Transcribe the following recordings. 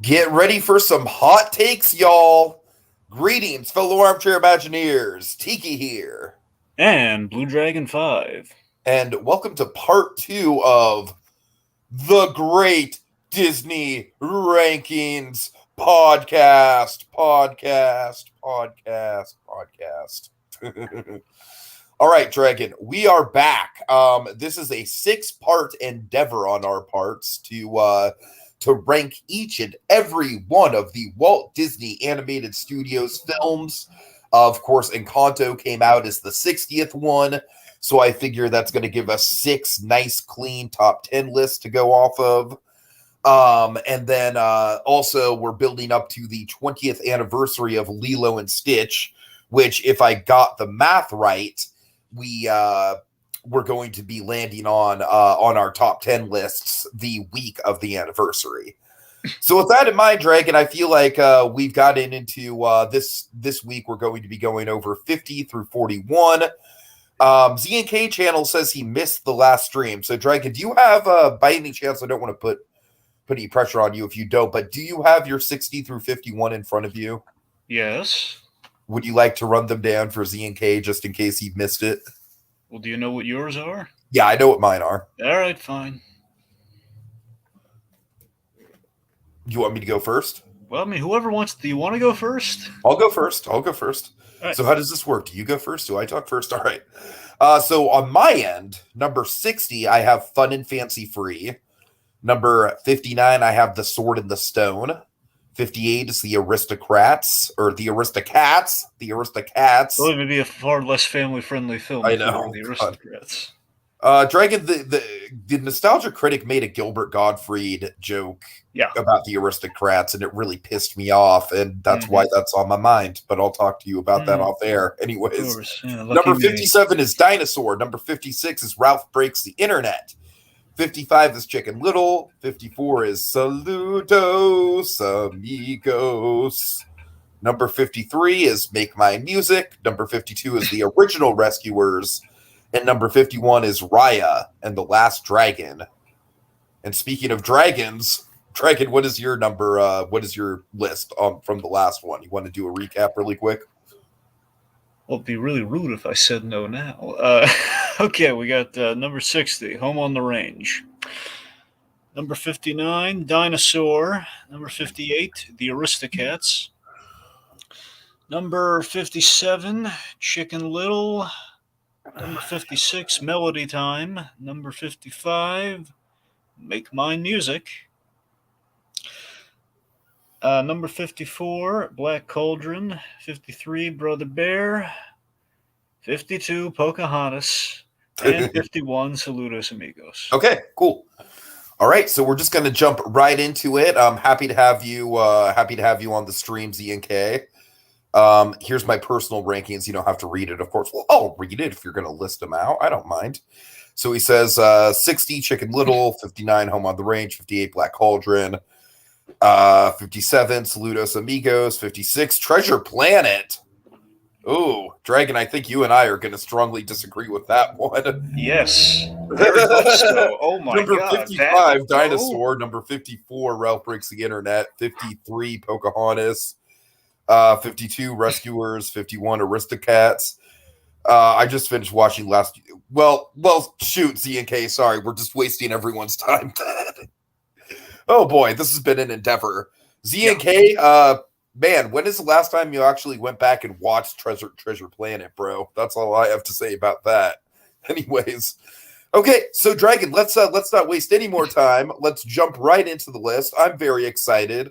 Get ready for some hot takes, y'all. Greetings, fellow armchair Imagineers. Tiki here. And Blue Dragon 5. And welcome to part 2 of the Great Disney Rankings podcast. All right, Dragon, we are back. This is a 6-part endeavor on our parts to rank each and every one of the Walt Disney Animated Studios films. Of course, Encanto came out as the 60th one, so I figure that's going to give us 6 nice, clean top 10 lists to go off of. And then also we're building up to the 20th anniversary of Lilo and Stitch, which, if I got the math right, we're going to be landing on our top 10 lists the week of the anniversary. So with that in mind, Dragon, I feel like we've gotten into this week. We're going to be going over 50 through 41. Z&K channel says he missed the last stream. So Dragon, do you have, by any chance, I don't want to put any pressure on you if you don't, but do you have your 60 through 51 in front of you? Yes. Would you like to run them down for Z&K just in case he missed it? Well, do you know what yours are? Yeah, I know what mine are. All right, fine. You want me to go first? Well, I mean, whoever wants. Do you want to go first? I'll go first. Right. So how does this work? Do you go first? Do I talk first? All right. So on my end, number 60, I have Fun and Fancy Free. Number 59, I have The Sword and the Stone. 58 is the Aristocrats, or the Aristocats. Well, it would be a far less family-friendly film. I know. The Aristocrats. Dragon, the Nostalgia Critic made a Gilbert Gottfried joke about the Aristocrats, and it really pissed me off, and that's why that's on my mind. But I'll talk to you about that off air. Anyways, number 57 is Dinosaur. Number 56 is Ralph Breaks the Internet. 55 is Chicken Little. 54 is Saludos Amigos. Number 53 is Make My Music. Number 52 is The Original Rescuers. And number 51 is Raya and the Last Dragon. And speaking of dragons, Dragon, what is your number? What is your list from the last one? You want to do a recap really quick? Well, it'd be really rude if I said no now. Okay, we got number 60, Home on the Range. Number 59, Dinosaur. Number 58, The Aristocats. Number 57, Chicken Little. Number 56, Melody Time. Number 55, Make My Music. Number 54, Black Cauldron. 53, Brother Bear. 52, Pocahontas. And 51, Saludos Amigos. Okay, cool. All right, so we're just going to jump right into it. I'm happy to have you on the stream, Z&K. Here's my personal rankings. You don't have to read it, of course. Well, I'll read it if you're going to list them out. I don't mind. So he says 60, Chicken Little. 59, Home on the Range. 58, Black Cauldron. 57, Saludos Amigos. 56, Treasure Planet. Ooh, Dragon, I think you and I are going to strongly disagree with that one. Yes. Very much so. Oh, my number God. Number 55, Dinosaur. Oh. Number 54, Ralph Breaks the Internet. 53, Pocahontas. 52, Rescuers. 51, Aristocats. I just finished watching last... Well, shoot, Z&K, sorry. We're just wasting everyone's time. Oh, boy, this has been an endeavor. Z&K, man, when is the last time you actually went back and watched Treasure Planet, bro? That's all I have to say about that. Anyways, okay, so Dragon, let's not waste any more time. Let's jump right into the list. I'm very excited.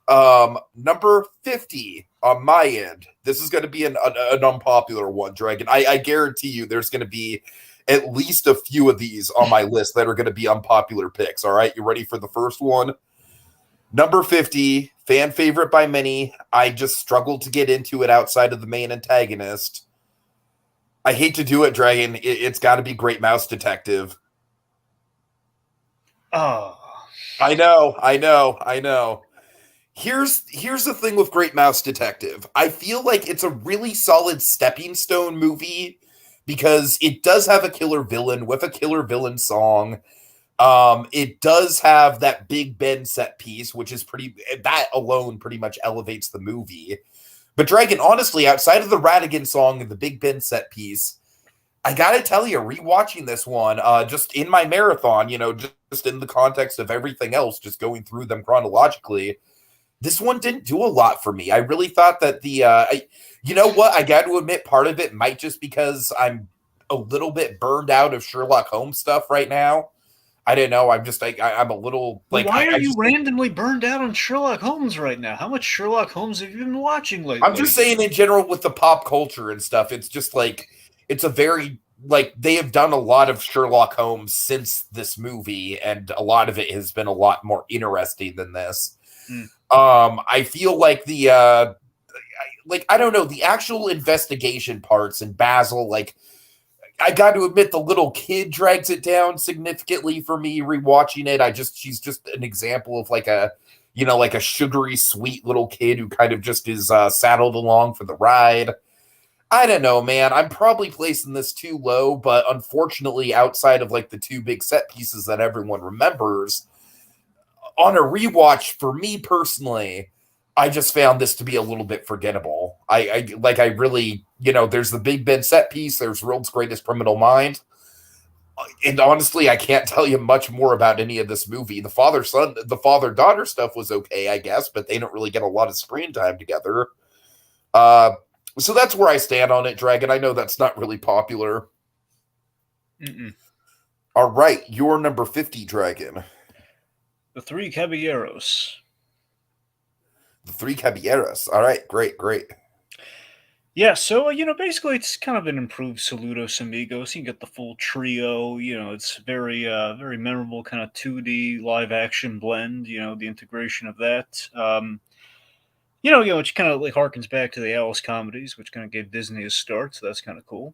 Number 50 on my end. This is going to be an unpopular one, Dragon. I guarantee you, there's going to be at least a few of these on my list that are going to be unpopular picks. All right, you ready for the first one? Number 50, fan favorite by many. I just struggled to get into it outside of the main antagonist. I hate to do it, Dragon. It's got to be Great Mouse Detective. Oh. I know. Here's the thing with Great Mouse Detective. I feel like it's a really solid stepping stone movie because it does have a killer villain with a killer villain song. It does have that Big Ben set piece, which is that alone pretty much elevates the movie. But Dragon, honestly, outside of the Radigan song and the Big Ben set piece, I gotta tell you, rewatching this one, just in my marathon, just in the context of everything else, just going through them chronologically, this one didn't do a lot for me. I really thought that you know what? I got to admit, part of it might just because I'm a little bit burned out of Sherlock Holmes stuff right now. I don't know. I'm just like I'm a little like. Why are you randomly burned out on Sherlock Holmes right now? How much Sherlock Holmes have you been watching lately? I'm just saying in general with the pop culture and stuff. It's just like it's a very like they have done a lot of Sherlock Holmes since this movie, and a lot of it has been a lot more interesting than this. I feel like I don't know, the actual investigation parts in Basil, like I got to admit the little kid drags it down significantly for me rewatching it. She's just an example of like a sugary sweet little kid who kind of just is saddled along for the ride. I don't know, man. I'm probably placing this too low, but unfortunately, outside of like the two big set pieces that everyone remembers, on a rewatch for me personally, I just found this to be a little bit forgettable. I really, there's the Big Ben set piece, there's World's Greatest Criminal Mind. And honestly, I can't tell you much more about any of this movie. The father-daughter stuff was okay, I guess, but they don't really get a lot of screen time together. So that's where I stand on it, Dragon. I know that's not really popular. All right, your number 50, Dragon. The Three Caballeros. The Three Caballeros. All right, great. Yeah, so, basically it's kind of an improved Saludos Amigos. You can get the full trio. It's very, very memorable kind of 2D live action blend, the integration of that. Which kind of like harkens back to the Alice comedies, which kind of gave Disney a start, so that's kind of cool.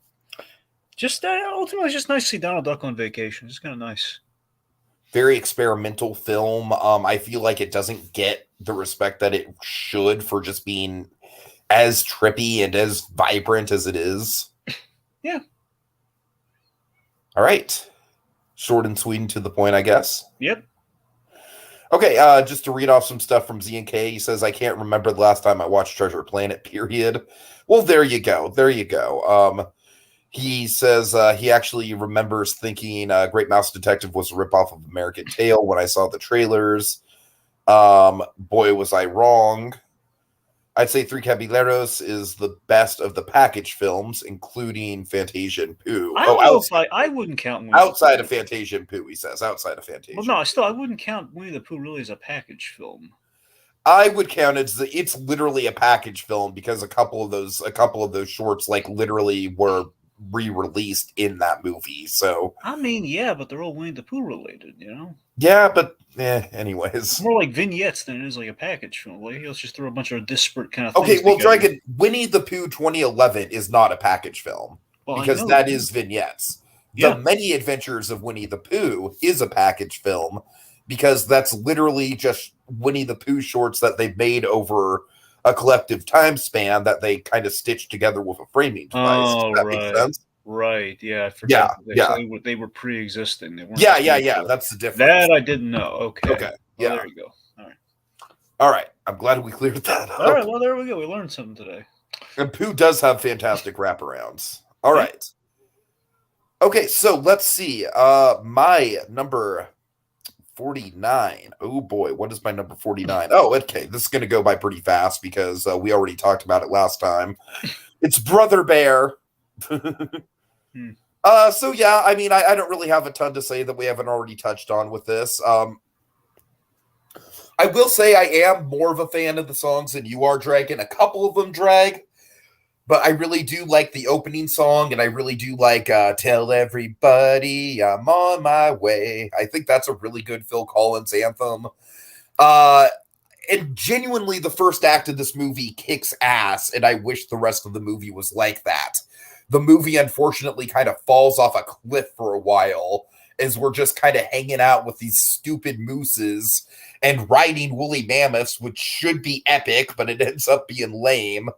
Just ultimately, it's just nice to see Donald Duck on vacation. It's kind of nice. Very experimental film. I feel like it doesn't get the respect that it should for just being as trippy and as vibrant as it is. Yeah. All right. Short and sweet and to the point, I guess. Yep. Okay, just to read off some stuff from Z&K, he says, I can't remember the last time I watched Treasure Planet, period. Well, there you go. He says he actually remembers thinking Great Mouse Detective was a ripoff of American Tail when I saw the trailers. Boy, was I wrong. I'd say Three Caballeros is the best of the package films, including Fantasia and Pooh. I wouldn't count Winnie outside of Fantasia and Pooh, he says. Outside of Fantasia. Well, no, I wouldn't count Winnie the Pooh really as a package film. I would count it as it's literally a package film because a couple of those shorts like literally were re-released in that movie. So I mean, yeah, but they're all Winnie the Pooh related, Yeah, but anyways, it's more like vignettes than it is like a package film. Like, let's just throw a bunch of disparate kind of. Okay, well, Dragon, Winnie the Pooh 2011 is not a package film because that is vignettes. Yeah. The Many Adventures of Winnie the Pooh is a package film because that's literally just Winnie the Pooh shorts that they've made over a collective time span that they kind of stitched together with a framing device. Oh, Does that right. make sense? Right, yeah, I forgot. Yeah. They were pre-existing. They weren't. Yeah. That's the difference. That I didn't know. Okay. Yeah. Well, there you go. All right. I'm glad we cleared that up. All right. Well, there we go. We learned something today. And Pooh does have fantastic wraparounds. All right. Okay, so let's see. My number 49. Oh boy, what is my number 49? Oh, okay. This is going to go by pretty fast because we already talked about it last time. It's Brother Bear. So yeah, I mean, I don't really have a ton to say that we haven't already touched on with this. I will say I am more of a fan of the songs than you are, Dragon. A couple of them drag, but I really do like the opening song, and I really do like Tell Everybody I'm on my way. I think that's a really good Phil Collins anthem. And genuinely, the first act of this movie kicks ass, and I wish the rest of the movie was like that. The movie, unfortunately, kind of falls off a cliff for a while as we're just kind of hanging out with these stupid mooses and riding woolly mammoths, which should be epic, but it ends up being lame.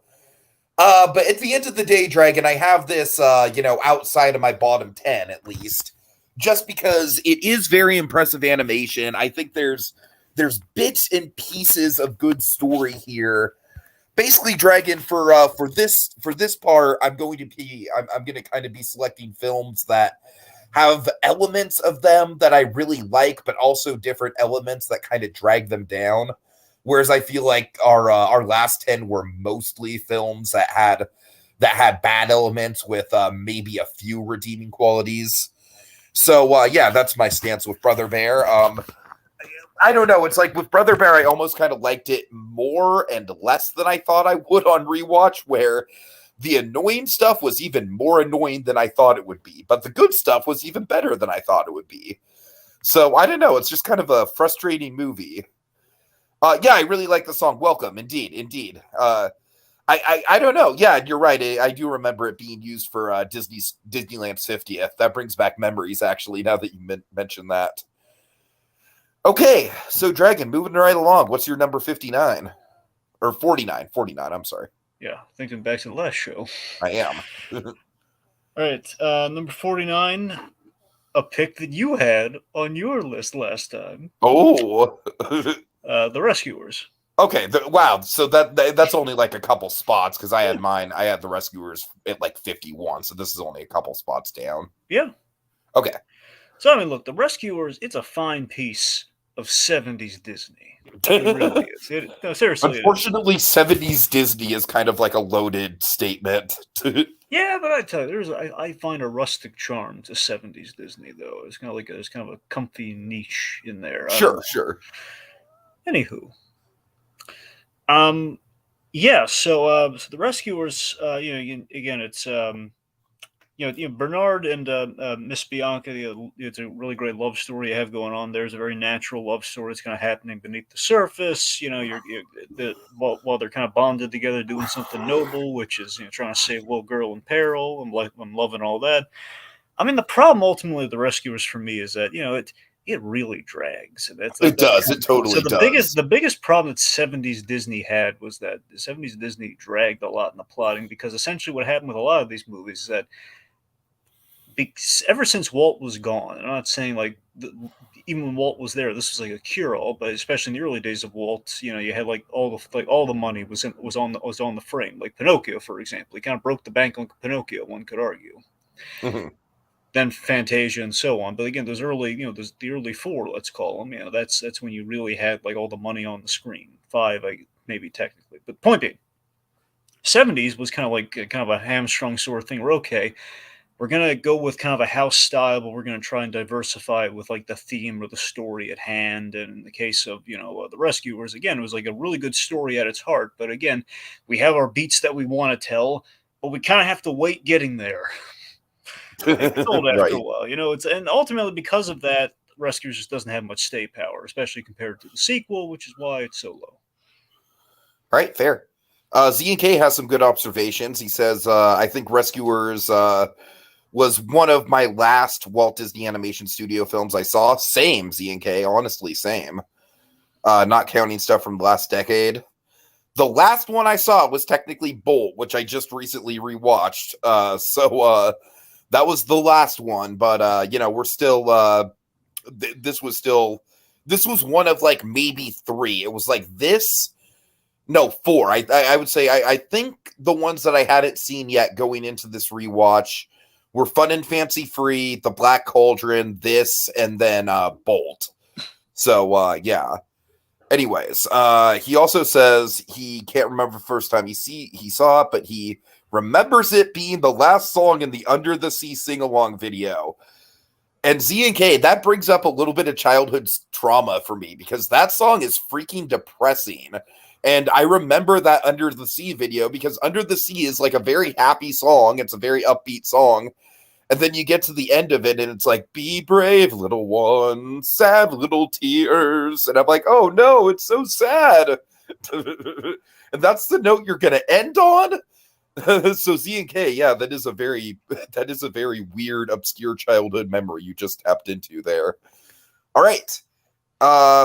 But at the end of the day, Dragon, I have this, outside of my bottom 10, at least. just because it is very impressive animation. I think there's bits and pieces of good story here. Basically, Dragon, for this part, I'm going to kind of be selecting films that have elements of them that I really like, but also different elements that kind of drag them down. Whereas I feel like our last 10 were mostly films that had bad elements with maybe a few redeeming qualities. So yeah, that's my stance with Brother Bear. I don't know. It's like with Brother Bear, I almost kind of liked it more and less than I thought I would on rewatch, where the annoying stuff was even more annoying than I thought it would be, but the good stuff was even better than I thought it would be. So I don't know. It's just kind of a frustrating movie. Yeah, I really like the song "Welcome." Indeed. I don't know. Yeah, you're right. I do remember it being used for Disneyland's 50th. That brings back memories, actually, now that you mentioned that. Okay, so Dragon, moving right along. What's your number 59? Or 49. 49, I'm sorry. Yeah, thinking back to the last show. I am. All right, number 49, a pick that you had on your list last time. Oh. The Rescuers. Okay, wow. So that's only like a couple spots, because I had mine. I had the Rescuers at like 51, so this is only a couple spots down. Yeah. Okay. So, I mean, look, the Rescuers, it's a fine piece of 70s Disney. It really is. No, seriously. Unfortunately, 70s Disney is kind of like a loaded statement. Yeah, but I tell you, I find a rustic charm to 70s Disney, though. It's kind of like there's kind of a comfy niche in there. Sure. Anywho. Yeah, so the Rescuers, again, it's Bernard and Miss Bianca. It's a really great love story you have going on. There's a very natural love story that's kind of happening beneath the surface. While they're kind of bonded together, doing something noble, which is trying to save a little girl in peril. I'm loving all that. I mean, the problem ultimately with the Rescuers for me is that it really drags. It does. It totally does. The biggest problem that 70s Disney had was that the 70s Disney dragged a lot in the plotting, because essentially what happened with a lot of these movies is that ever since Walt was gone, I'm not saying like even when Walt was there, this was like a cure-all, but especially in the early days of Walt, you had like all the money was on the frame. Like Pinocchio, for example, he kind of broke the bank on Pinocchio. One could argue. Mm-hmm. Then Fantasia and so on. But again, those early, the early four, let's call them, that's when you really had like all the money on the screen. Five, maybe technically. But point being, 70s was kind of like a hamstrung sort of thing. We're okay. We're going to go with kind of a house style, but we're going to try and diversify it with like the theme or the story at hand. And in the case of, the Rescuers, again, it was like a really good story at its heart. But again, we have our beats that we want to tell, but we kind of have to wait getting there. It's old after a while, and ultimately because of that, Rescuers just doesn't have much stay power, especially compared to the sequel, which is why it's so low. All right, fair. Z&K has some good observations. He says, I think Rescuers was one of my last Walt Disney Animation Studio films I saw. Same, Z&K, honestly, same. Not counting stuff from the last decade. The last one I saw was technically Bolt, which I just recently rewatched. So that was the last one, but we're still this was one of like maybe three. It was like this, no, four. I would say I think the ones that I hadn't seen yet going into this rewatch were Fun and Fancy Free, The Black Cauldron, this, and then Bolt. So yeah. Anyways, he also says he can't remember the first time he saw it, but he remembers it being the last song in the Under the Sea sing-along video. And Z&K, that brings up a little bit of childhood trauma for me, because that song is freaking depressing. And I remember that Under the Sea video because Under the Sea is like a very happy song. It's a very upbeat song. And then you get to the end of it and it's like, be brave, little one, sad little tears. And I'm like, oh no, it's so sad. And that's the note you're going to end on? So Z&K, yeah, that is a very weird, obscure childhood memory you just tapped into there. All right.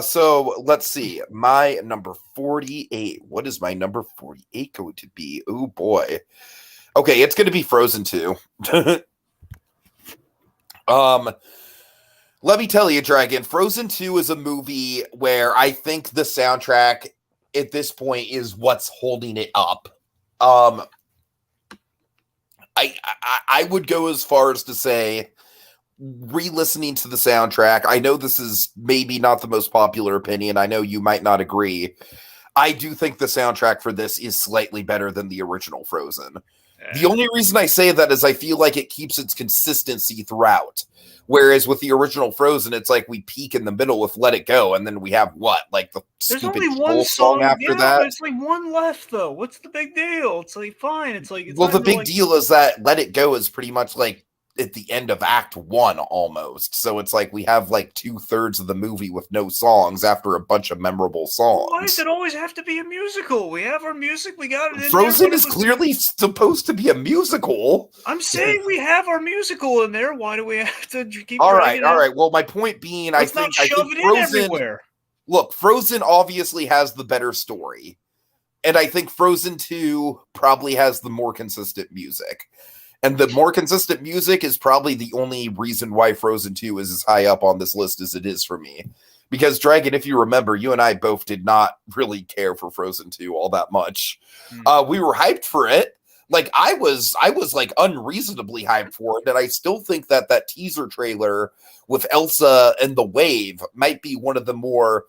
So let's see. My number 48. What is my number 48 going to be? Oh boy. Okay, it's going to be Frozen 2. Let me tell you, Dragon, Frozen 2 is a movie where I think the soundtrack at this point is what's holding it up. I would go as far as to say, re-listening to the soundtrack, I know this is maybe not the most popular opinion. I know you might not agree. I do think the soundtrack for this is slightly better than the original Frozen. The only reason I say that is I feel like it keeps its consistency throughout. Whereas with the original Frozen, it's like we peak in the middle with Let It Go, and then we have what? Like the There's stupid only one song after that? There's like one left, though. What's the big deal? It's like, fine. It's like... Well, the big deal is that Let It Go is pretty much like at the end of Act 1 almost. So it's like we have like 2/3 of the movie with no songs after a bunch of memorable songs. Why does it always have to be a musical? We have our music, we got it in Frozen there, is clearly supposed to be a musical. I'm saying we have our musical in there. Why do we have to keep all right. Well, my point being, I think Frozen, everywhere. Look, Frozen obviously has the better story. And I think Frozen 2 probably has the more consistent music. And the more consistent music is probably the only reason why Frozen 2 is as high up on this list as it is for me. Because, Dragon, if you remember, you and I both did not really care for Frozen 2 all that much. We were hyped for it. Like, I was like unreasonably hyped for it. And I still think that teaser trailer with Elsa and the wave might be one of the more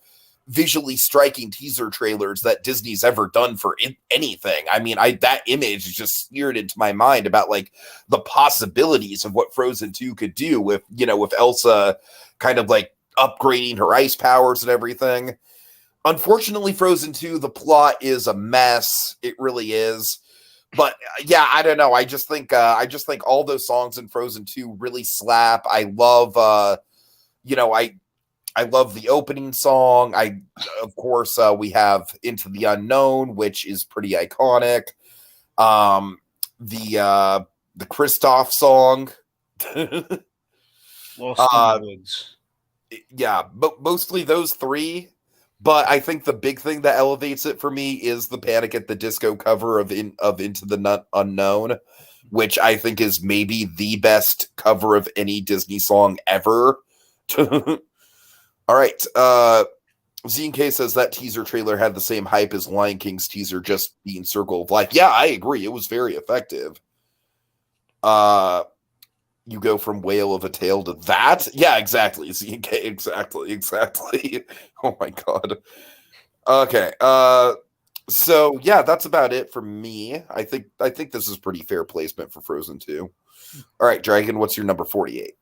visually striking teaser trailers that Disney's ever done for anything. I mean, that image just seared into my mind about like the possibilities of what Frozen 2 could do with, with Elsa kind of like upgrading her ice powers and everything. Unfortunately, Frozen 2, the plot is a mess. It really is. But yeah, I don't know. I just think all those songs in Frozen 2 really slap. I love I love the opening song. Of course, we have Into the Unknown, which is pretty iconic. The Kristoff song. Lost in the Woods. Yeah, but mostly those three. But I think the big thing that elevates it for me is the Panic at the Disco cover of Into the Unknown, which I think is maybe the best cover of any Disney song ever. All right. Z&K says that teaser trailer had the same hype as Lion King's teaser, just being Circle of Life. Yeah, I agree. It was very effective. You go from Whale of a Tale to that? Yeah, exactly. Z&K, exactly. Oh my god. Okay. So yeah, that's about it for me. I think this is pretty fair placement for Frozen 2. All right, Dragon, what's your number 48?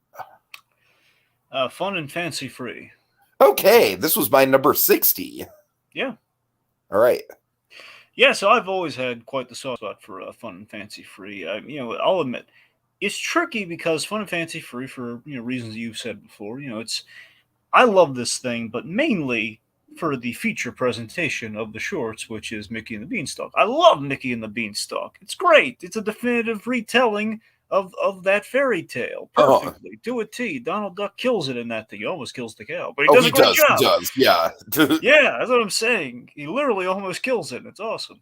Fun and Fancy Free. Okay, this was my number 60. Yeah. All right. Yeah, so I've always had quite the soft spot for Fun and Fancy Free. I'll admit, it's tricky because Fun and Fancy Free, for reasons you've said before, I love this thing, but mainly for the feature presentation of the shorts, which is Mickey and the Beanstalk. I love Mickey and the Beanstalk. It's great. It's a definitive retelling of that fairy tale perfectly to a T. Donald Duck kills it in that thing. He almost kills the cow, but he does a great job. He does, yeah. Yeah, that's what I'm saying. He literally almost kills it. It's awesome.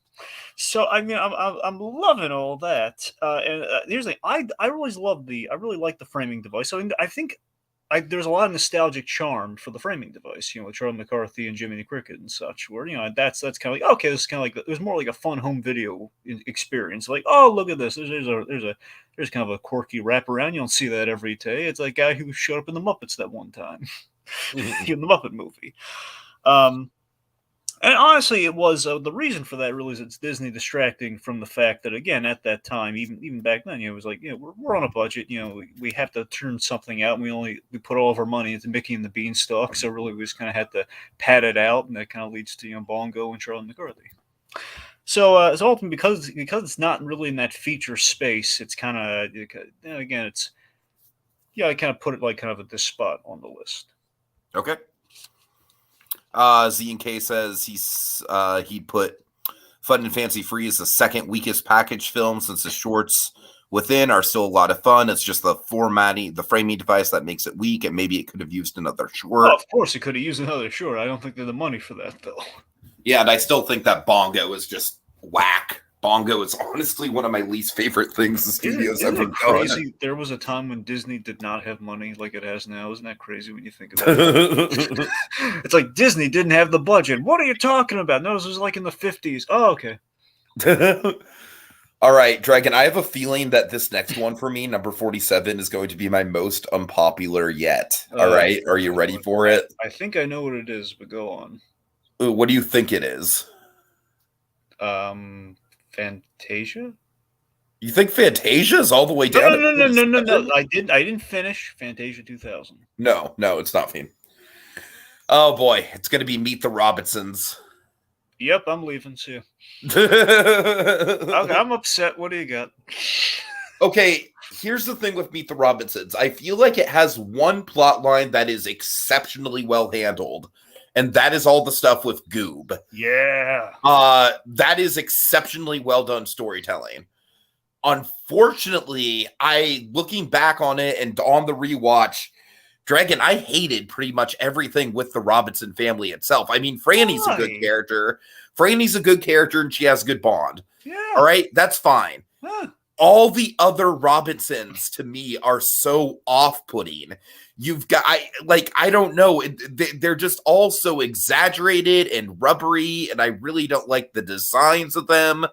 So I mean, I'm loving all that. And here's the thing: I really like the framing device. So I think there's a lot of nostalgic charm for the framing device, with Charlie McCarthy and Jimmy the Cricket and such, where, that's kind of like, okay, this is kind of like, it was more like a fun home video experience. Like, oh, look at this. There's kind of a quirky wraparound. You don't see that every day. It's like a guy who showed up in the Muppets that one time in the Muppet movie. And honestly, it was the reason for that really is it's Disney distracting from the fact that, again, at that time, even back then, it was like, we're on a budget, we have to turn something out. And we put all of our money into Mickey and the Beanstalk, so really we just kind of had to pad it out, and that kind of leads to Bongo and Charlie McCarthy. So it's ultimately because it's not really in that feature space. It's kind of again, it's I kind of put it like kind of at this spot on the list. Okay. Z&K says he put Fun and Fancy Free as the second weakest package film since the shorts within are still a lot of fun. It's just the framing device that makes it weak, and maybe it could have used another short. Well, of course, it could have used another short. I don't think they had the money for that, though. Yeah, and I still think that Bongo is just whack. Bongo is honestly one of my least favorite things the studio's Isn't ever it crazy? There was a time when Disney did not have money like it has now. Isn't that crazy when you think about it? done. It's like Disney didn't have the budget. What are you talking about? No, this was like in the 50s. Oh, okay. All right, Dragon, I have a feeling that this next one for me, number 47, is going to be my most unpopular yet. All right, are you ready for it? I think I know what it is, but go on. Ooh, what do you think it is? Fantasia? You think Fantasia is all the way down? No. I didn't finish Fantasia 2000. No, it's not Fiend. Oh boy, it's gonna be Meet the Robinsons. Yep, I'm leaving. See you. I'm upset. What do you got? Okay, here's the thing with Meet the Robinsons. I feel like it has one plot line that is exceptionally well handled, and that is all the stuff with Goob. Yeah. That is exceptionally well done storytelling. Unfortunately, looking back on it and on the rewatch, Dragon, I hated pretty much everything with the Robinson family itself. I mean, Franny's a good character. Franny's a good character, and she has a good bond. Yeah. All right, that's fine. Huh. All the other Robinsons to me are so off-putting. You've got, I don't know. They're just all so exaggerated and rubbery, and I really don't like the designs of them.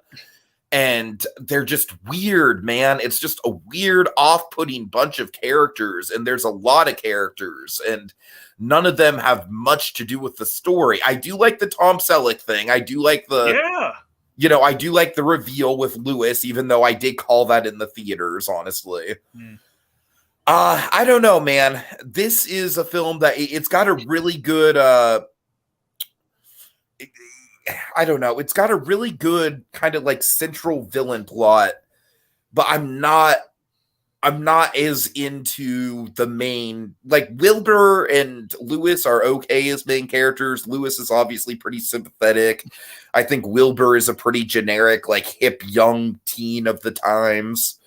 And they're just weird, man. It's just a weird, off-putting bunch of characters, and there's a lot of characters, and none of them have much to do with the story. I do like the Tom Selleck thing. I do like I do like the reveal with Lewis, even though I did call that in the theaters, honestly. I don't know, man. This is a film that it's got a really good I don't know. It's got a really good kind of like central villain plot, but I'm not as into the main. Like Wilbur and Lewis are okay as main characters. Lewis is obviously pretty sympathetic. I think Wilbur is a pretty generic, like hip young teen of the times.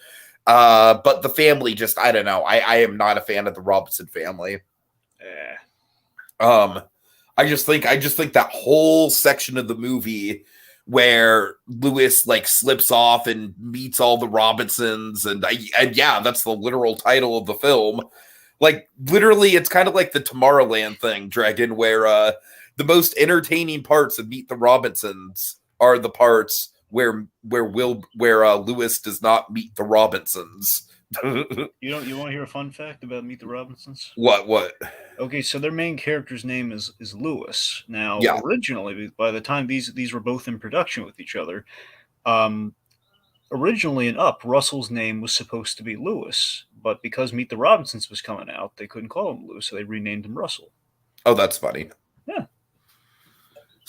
But the family just, I don't know. I am not a fan of the Robinson family. I just think that whole section of the movie where Lewis like slips off and meets all the Robinsons, and yeah, that's the literal title of the film. Like literally, it's kind of like the Tomorrowland thing, Dragon, where the most entertaining parts of Meet the Robinsons are the parts where Lewis does not meet the Robinsons. You want to hear a fun fact about Meet the Robinsons? What? Okay, so their main character's name is Lewis. Now, Yeah. Originally, by the time these were both in production with each other, originally in Up, Russell's name was supposed to be Lewis, but because Meet the Robinsons was coming out, they couldn't call him Lewis, so they renamed him Russell. Oh, that's funny. Yeah.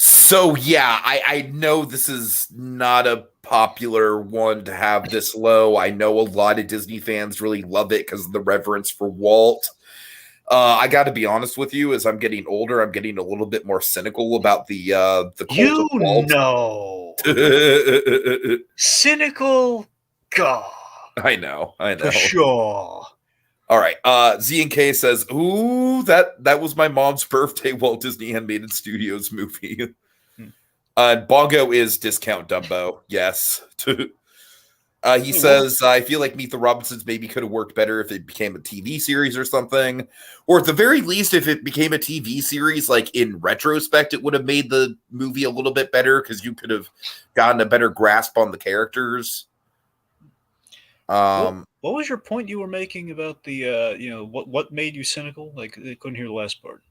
So yeah, I know this is not a popular one to have this low. I know a lot of Disney fans really love it because of the reverence for Walt. I got to be honest with you, as I'm getting older, I'm getting a little bit more cynical about the cult of Walt. Cynical, God. I know. For sure. All right. Z and K says, "Ooh, that was my mom's birthday Walt Disney Animated Studios movie." Bongo is Discount Dumbo. Yes. He says, "I feel like Meet the Robinsons maybe could have worked better if it became a TV series or something, or at the very least, if it became a TV series. Like in retrospect, it would have made the movie a little bit better because you could have gotten a better grasp on the characters." What was your point you were making about the what made you cynical? Like I couldn't hear the last part.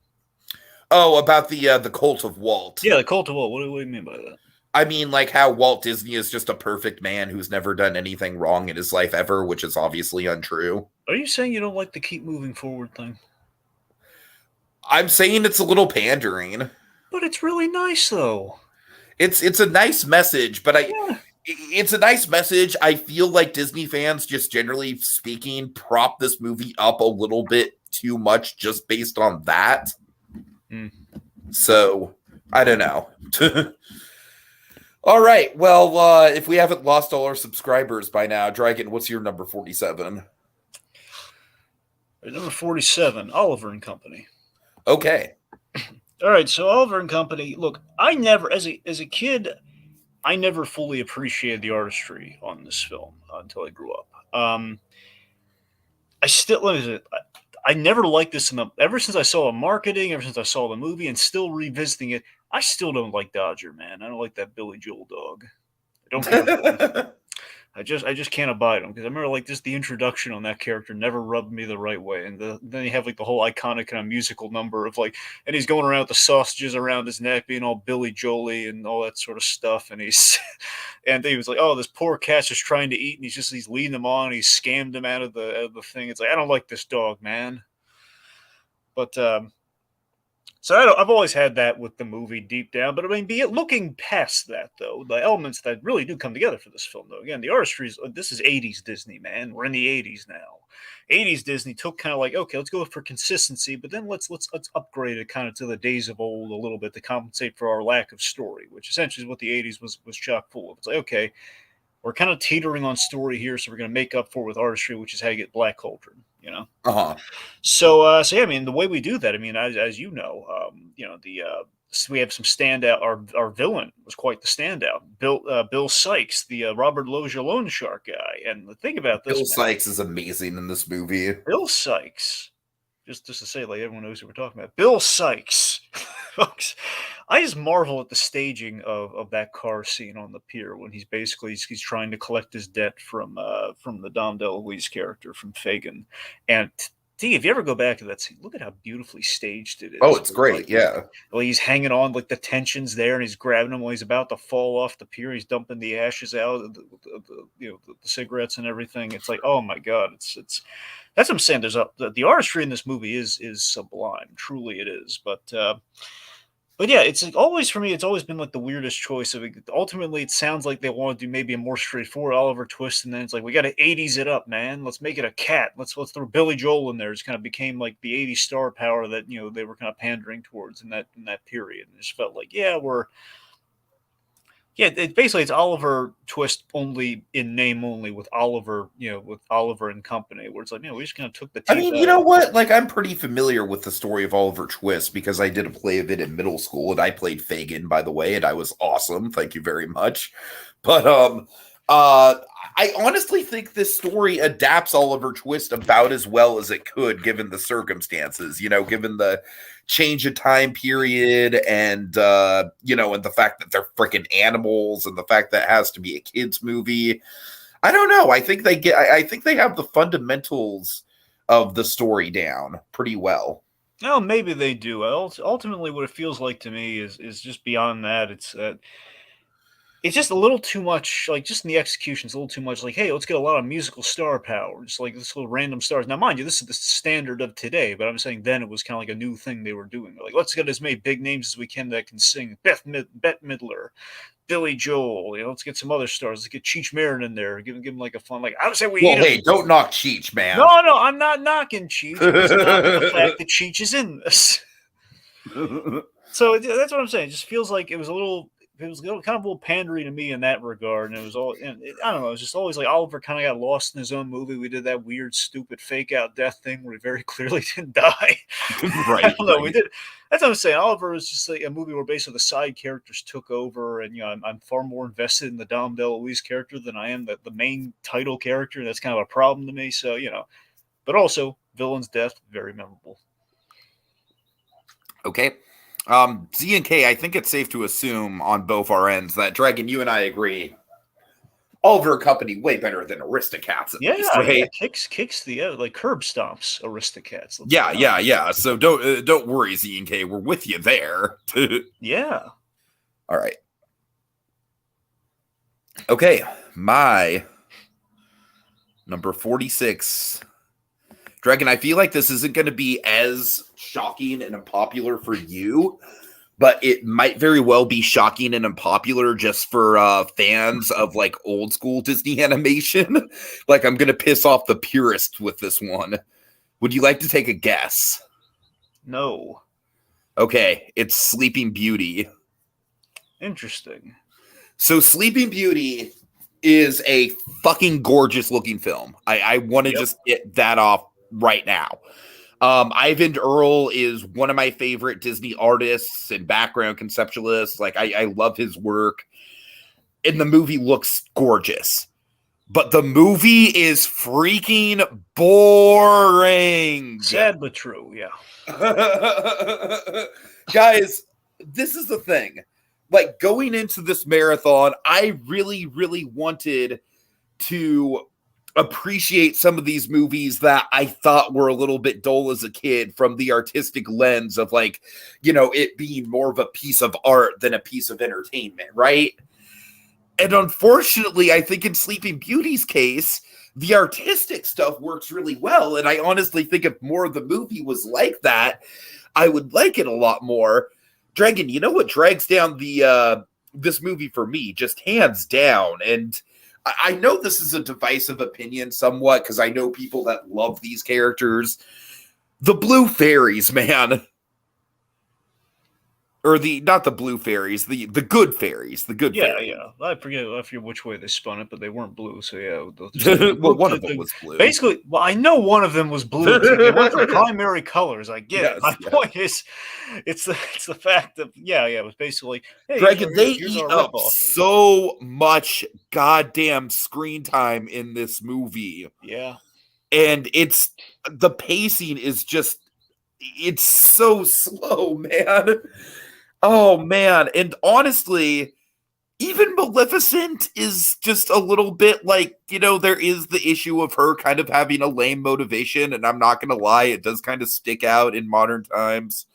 Oh, about the cult of Walt. Yeah, the cult of Walt. What do you mean by that? I mean, like how Walt Disney is just a perfect man who's never done anything wrong in his life ever, which is obviously untrue. Are you saying you don't like the keep moving forward thing? I'm saying it's a little pandering. But it's really nice, though. It's a nice message, but it's a nice message. I feel like Disney fans, just generally speaking, prop this movie up a little bit too much just based on that. So, I don't know. All right. Well, if we haven't lost all our subscribers by now, Dragon, what's your number 47? Number 47, Oliver and Company. Okay. All right, so Oliver and Company. Look, I never, as a kid, I never fully appreciated the artistry on this film until I grew up. I still, I never liked this ever since I saw the marketing, ever since I saw the movie, and still revisiting it. I still don't like Dodger, man. I don't like that Billy Joel dog. I don't care for him. I just can't abide him because I remember like just the introduction on that character never rubbed me the right way, and then you have like the whole iconic kind of musical number of like, and he's going around with the sausages around his neck, being all Billy Joel-y and all that sort of stuff, and and he was like, oh, this poor cat's just trying to eat, and he's leading him on, and he scammed him out of the thing. It's like I don't like this dog, man. But so I've always had that with the movie deep down, but I mean, looking past that though, the elements that really do come together for this film, though, again, the artistry this is '80s Disney, man. We're in the '80s now. '80s Disney took kind of like, okay, let's go for consistency, but then let's upgrade it kind of to the days of old a little bit to compensate for our lack of story, which essentially is what the '80s was chock full of. It's like, okay, we're kind of teetering on story here, so we're going to make up for it with artistry, which is how you get Black Cauldron, you know. So yeah, I mean, the way we do that, I mean, as you know, so we have some standout. Our villain was quite the standout. Bill Sykes, the Robert Loggia loan shark guy. And the thing about this, Bill Sykes is amazing in this movie. Bill Sykes, just to say, like everyone knows who we're talking about. Bill Sykes, folks. I just marvel at the staging of that car scene on the pier when he's trying to collect his debt from the Dom DeLuise character from Fagin. And if you ever go back to that scene, look at how beautifully staged it is. Oh, it's great, yeah. Well, he's hanging on, like the tension's there, and he's grabbing him while he's about to fall off the pier. He's dumping the ashes out, the cigarettes and everything. It's like, oh my god, it's that's what I'm saying. The artistry in this movie is sublime, truly it is. But yeah, it's like always for me. It's always been like the weirdest choice of it. Ultimately, it sounds like they want to do maybe a more straightforward Oliver Twist, and then it's like we got to '80s it up, man. Let's make it a cat. Let's throw Billy Joel in there. It kind of became like the '80s star power that they were kind of pandering towards in that period. And it just felt like it's Oliver Twist only in name only with Oliver, with Oliver and company, where it's like, we just kind of took the. I mean, you know what? Like, I'm pretty familiar with the story of Oliver Twist because I did a play of it in middle school, and I played Fagin, by the way, and I was awesome. Thank you very much. But I honestly think this story adapts Oliver Twist about as well as it could, given the circumstances. Given the change of time period and and the fact that they're freaking animals and the fact that it has to be a kids movie. I don't know. I think they have the fundamentals of the story down pretty well. Oh, maybe they do. Ultimately, what it feels like to me is just beyond that. It's just a little too much, like just in the execution, it's a little too much like, hey, let's get a lot of musical star power, just like this little random stars. Now, mind you, this is the standard of today, but I'm saying then it was kind of like a new thing they were doing. Like, let's get as many big names as we can that can sing. Bette Midler, Billy Joel, let's get some other stars. Let's get Cheech Marin in there, give him like a fun, like, I would say hey, don't knock Cheech, man. No, I'm not knocking Cheech. It's not the fact that Cheech is in this. So that's what I'm saying. It just feels like it was kind of a little pandery to me in that regard, and it was all. And I don't know. It was just always like Oliver kind of got lost in his own movie. We did that weird, stupid fake out death thing where he very clearly didn't die. Right. I don't know. We did. That's what I'm saying. Oliver was just like a movie where basically the side characters took over, and I'm far more invested in the Dom DeLuise character than I am the main title character. That's kind of a problem to me. So but also villain's death, very memorable. Okay. Z and K, I think it's safe to assume on both our ends that Dragon, you and I agree. Oliver and Company way better than Aristocrats. Least, right? Yeah, kicks the like curb stomps Aristocrats. Yeah. So don't worry, Z and K, we're with you there. Yeah. All right. Okay, my number 46. Dragon, I feel like this isn't going to be as shocking and unpopular for you, but it might very well be shocking and unpopular just for fans of like old school Disney animation. Like, I'm going to piss off the purists with this one. Would you like to take a guess? No. Okay, it's Sleeping Beauty. Interesting. So Sleeping Beauty is a fucking gorgeous looking film. I want to just get that off right now. Ivan Earl is one of my favorite Disney artists and background conceptualists. Like, I love his work. and the movie looks gorgeous. But the movie is freaking boring. Sad but true, yeah. Guys, this is the thing. Like, going into this marathon, I really, really wanted to appreciate some of these movies that I thought were a little bit dull as a kid from the artistic lens of, like, you know, it being more of a piece of art than a piece of entertainment, right? And unfortunately, I think in Sleeping Beauty's case, the artistic stuff works really well. And I honestly think if more of the movie was like that, I would like it a lot more. Dragon, you know what drags down the this movie for me, just hands down. And I know this is a divisive opinion somewhat, because I know people that love these characters. The blue fairies, man. Or not the blue fairies, the good fairies, the good fairies. Yeah. I forget which way they spun it, but they weren't blue. So Well, one of them was blue. Basically, well, I know one of them was blue. They went for primary colors. I get it. My point is, it's the fact that it was basically, hey, Dragon, they eat up so much goddamn screen time in this movie. Yeah, and the pacing is just, it's so slow, man. Oh, man. And honestly, even Maleficent is just a little bit like, you know, there is the issue of her kind of having a lame motivation. And I'm not going to lie, it does kind of stick out in modern times.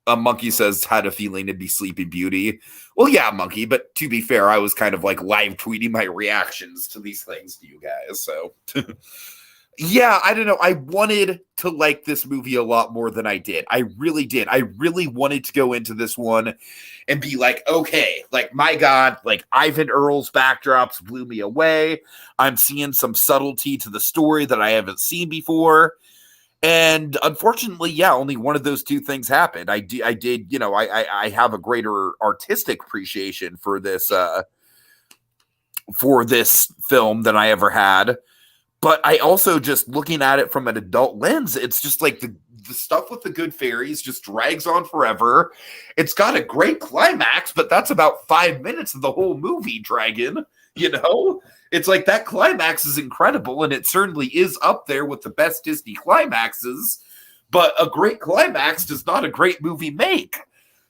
Monkey says, had a feeling it'd be Sleeping Beauty. Well, yeah, Monkey, but to be fair, I was kind of like live tweeting my reactions to these things to you guys. So yeah, I don't know. I wanted to like this movie a lot more than I did. I really did. I really wanted to go into this one and be like, okay, like, my God, like, Ivan Earl's backdrops blew me away. I'm seeing some subtlety to the story that I haven't seen before. And unfortunately, yeah, only one of those two things happened. I did, you know, I have a greater artistic appreciation for this film than I ever had. But I also, just looking at it from an adult lens, it's just like the stuff with the good fairies just drags on forever. It's got a great climax, but that's about 5 minutes of the whole movie, Dragon. You know? It's like that climax is incredible, and it certainly is up there with the best Disney climaxes. But a great climax does not a great movie make.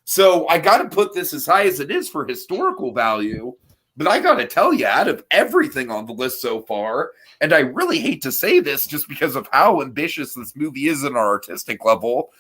So I got to put this as high as it is for historical value. But I got to tell you, out of everything on the list so far, and I really hate to say this just because of how ambitious this movie is in our artistic level,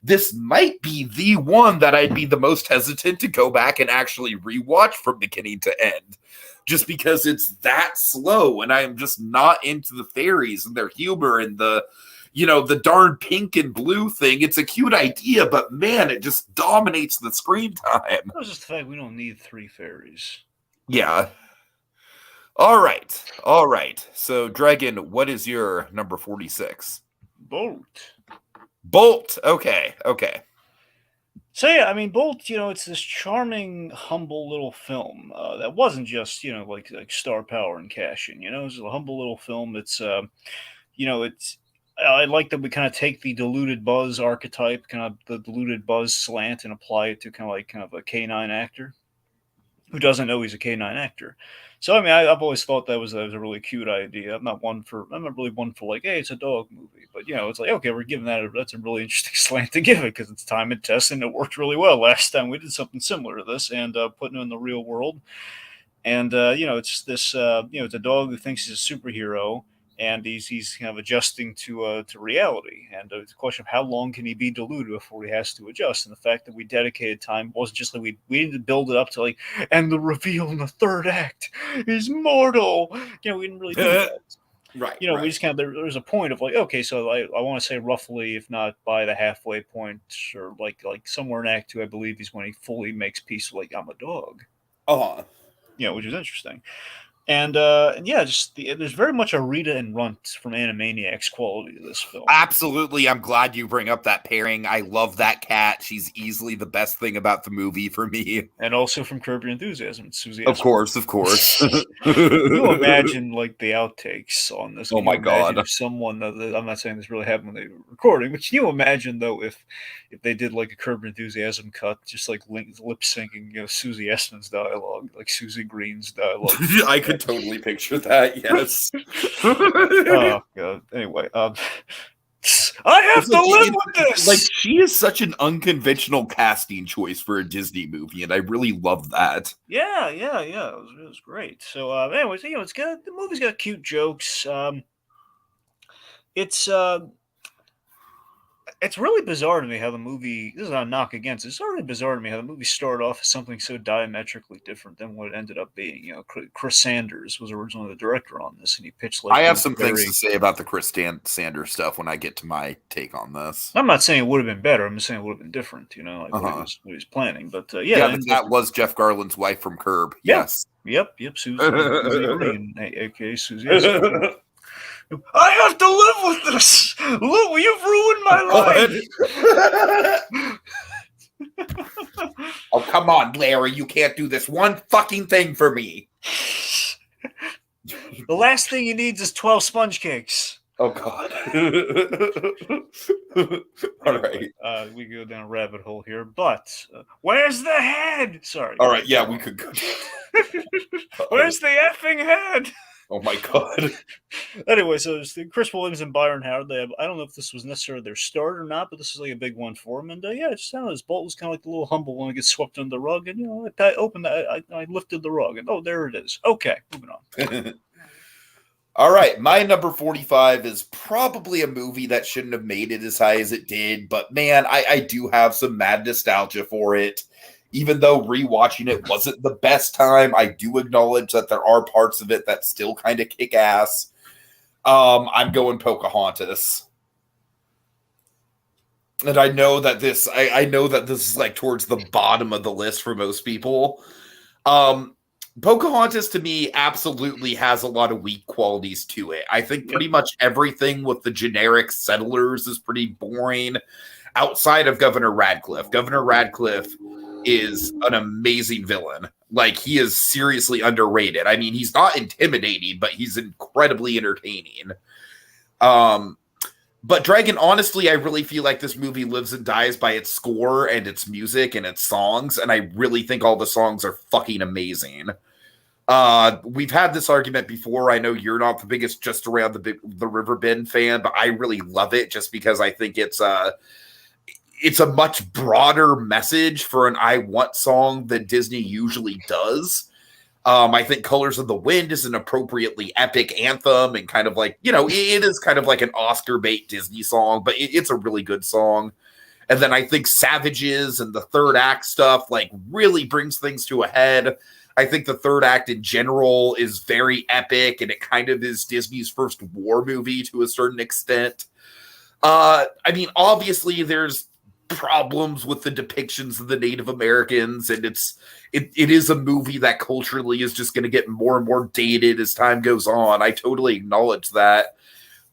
this might be the one that I'd be the most hesitant to go back and actually rewatch from beginning to end. Just because it's that slow, and I'm just not into the fairies and their humor and the, you know, the darn pink and blue thing. It's a cute idea, but man, it just dominates the screen time. It was just the fact we don't need 3 fairies. Yeah. All right. So, Dragon, what is your number 46? Bolt. Okay. So yeah, I mean, Bolt, you know, it's this charming, humble little film that wasn't just, you know, like star power and cash in. You know, it's a humble little film. It's, you know, I like that we kind of take the diluted Buzz archetype, kind of the diluted Buzz slant, and apply it to kind of a canine actor who doesn't know he's a canine actor. So I mean, I've always thought that was a really cute idea. I'm not really one for like, hey, it's a dog movie, but you know, it's like, okay, we're giving that's a really interesting slant to give it, because it's time and test, and it worked really well last time we did something similar to this, and putting it in the real world. And you know, it's this you know, it's a dog who thinks he's a superhero, and he's kind of adjusting to reality. And it's a question of how long can he be deluded before he has to adjust. And the fact that we dedicated time wasn't just like we needed to build it up to like, and the reveal in the third act is mortal. You know, we didn't really do that. Right. You know, we just kind of, there's a point of like, okay, so I want to say roughly, if not by the halfway point, or like somewhere in Act 2, I believe, is when he fully makes peace with like, I'm a dog. Uh-huh. You know, which is interesting. And yeah, there's very much a Rita and Runt from Animaniacs quality to this film. Absolutely. I'm glad you bring up that pairing. I love that cat. She's easily the best thing about the movie for me. And also from Curb Your Enthusiasm, Susie. Of course. Can you imagine like the outtakes on this? Oh my God. If someone, I'm not saying this really happened when they were recording, but can you imagine though if they did like a Curb Your Enthusiasm cut, just like lip syncing, Susie Essman's dialogue, like Susie Green's dialogue? I could totally picture that. Yes. Oh God. Anyway, I have to live with this. Like, she is such an unconventional casting choice for a Disney movie, and I really love that. Yeah. It was great. So, anyways, it's got the movie's got cute jokes. It's really bizarre to me how the movie. This is not a knock against it. It's really bizarre to me how the movie started off as something so diametrically different than what it ended up being. Chris Sanders was originally the director on this, and he pitched like. I have some things to say about the Chris Sanders stuff when I get to my take on this. I'm not saying it would have been better. I'm just saying it would have been different. What he's planning. But that was Jeff Garland's wife from Curb. Yeah. Yes. Yep. Susie Green, aka Susie. I have to live with this. Look, you've ruined my life. Oh, come on, Larry. You can't do this one fucking thing for me. The last thing he needs is 12 sponge cakes. Oh, God. All right. We go down a rabbit hole here, but where's the head? Sorry. All right, yeah, we could go. Where's the effing head? Oh my God. Anyway, so it's Chris Williams and Byron Howard. I don't know if this was necessarily their start or not, but this is like a big one for them. And it just sounded as Bolt was kind of like the little humble one that gets swept under the rug. And I opened that, I lifted the rug, and there it is. Okay, moving on. All right, my number 45 is probably a movie that shouldn't have made it as high as it did, but man, I do have some mad nostalgia for it. Even though rewatching it wasn't the best time, I do acknowledge that there are parts of it that still kind of kick ass. I'm going Pocahontas. And I know that this is like towards the bottom of the list for most people. Pocahontas to me absolutely has a lot of weak qualities to it. I think pretty much everything with the generic settlers is pretty boring outside of Governor Radcliffe. Governor Radcliffe is an amazing villain. Like, he is seriously underrated. I mean, he's not intimidating, but he's incredibly entertaining. But Dragon, honestly, I really feel like this movie lives and dies by its score and its music and its songs, and I really think all the songs are fucking amazing. We've had this argument before. I know you're not the biggest Just Around the River Bend fan, but I really love it just because I think it's a much broader message for an I Want song than Disney usually does. I think Colors of the Wind is an appropriately epic anthem and kind of like, it is kind of like an Oscar bait Disney song, but it's a really good song. And then I think Savages and the third act stuff like really brings things to a head. I think the third act in general is very epic, and it kind of is Disney's first war movie to a certain extent. I mean, obviously there's problems with the depictions of the Native Americans, and it is a movie that culturally is just going to get more and more dated as time goes on. I totally acknowledge that,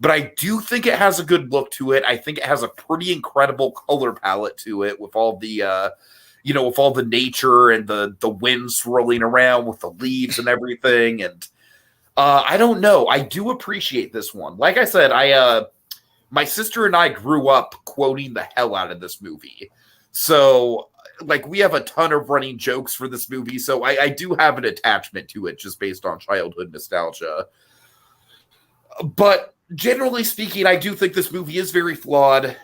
but I do think it has a good look to it. I think it has a pretty incredible color palette to it with all the with all the nature and the wind swirling around with the leaves and everything. And I don't know, I do appreciate this one. Like I said, my sister and I grew up quoting the hell out of this movie. So, like, we have a ton of running jokes for this movie. So I do have an attachment to it just based on childhood nostalgia. But generally speaking, I do think this movie is very flawed.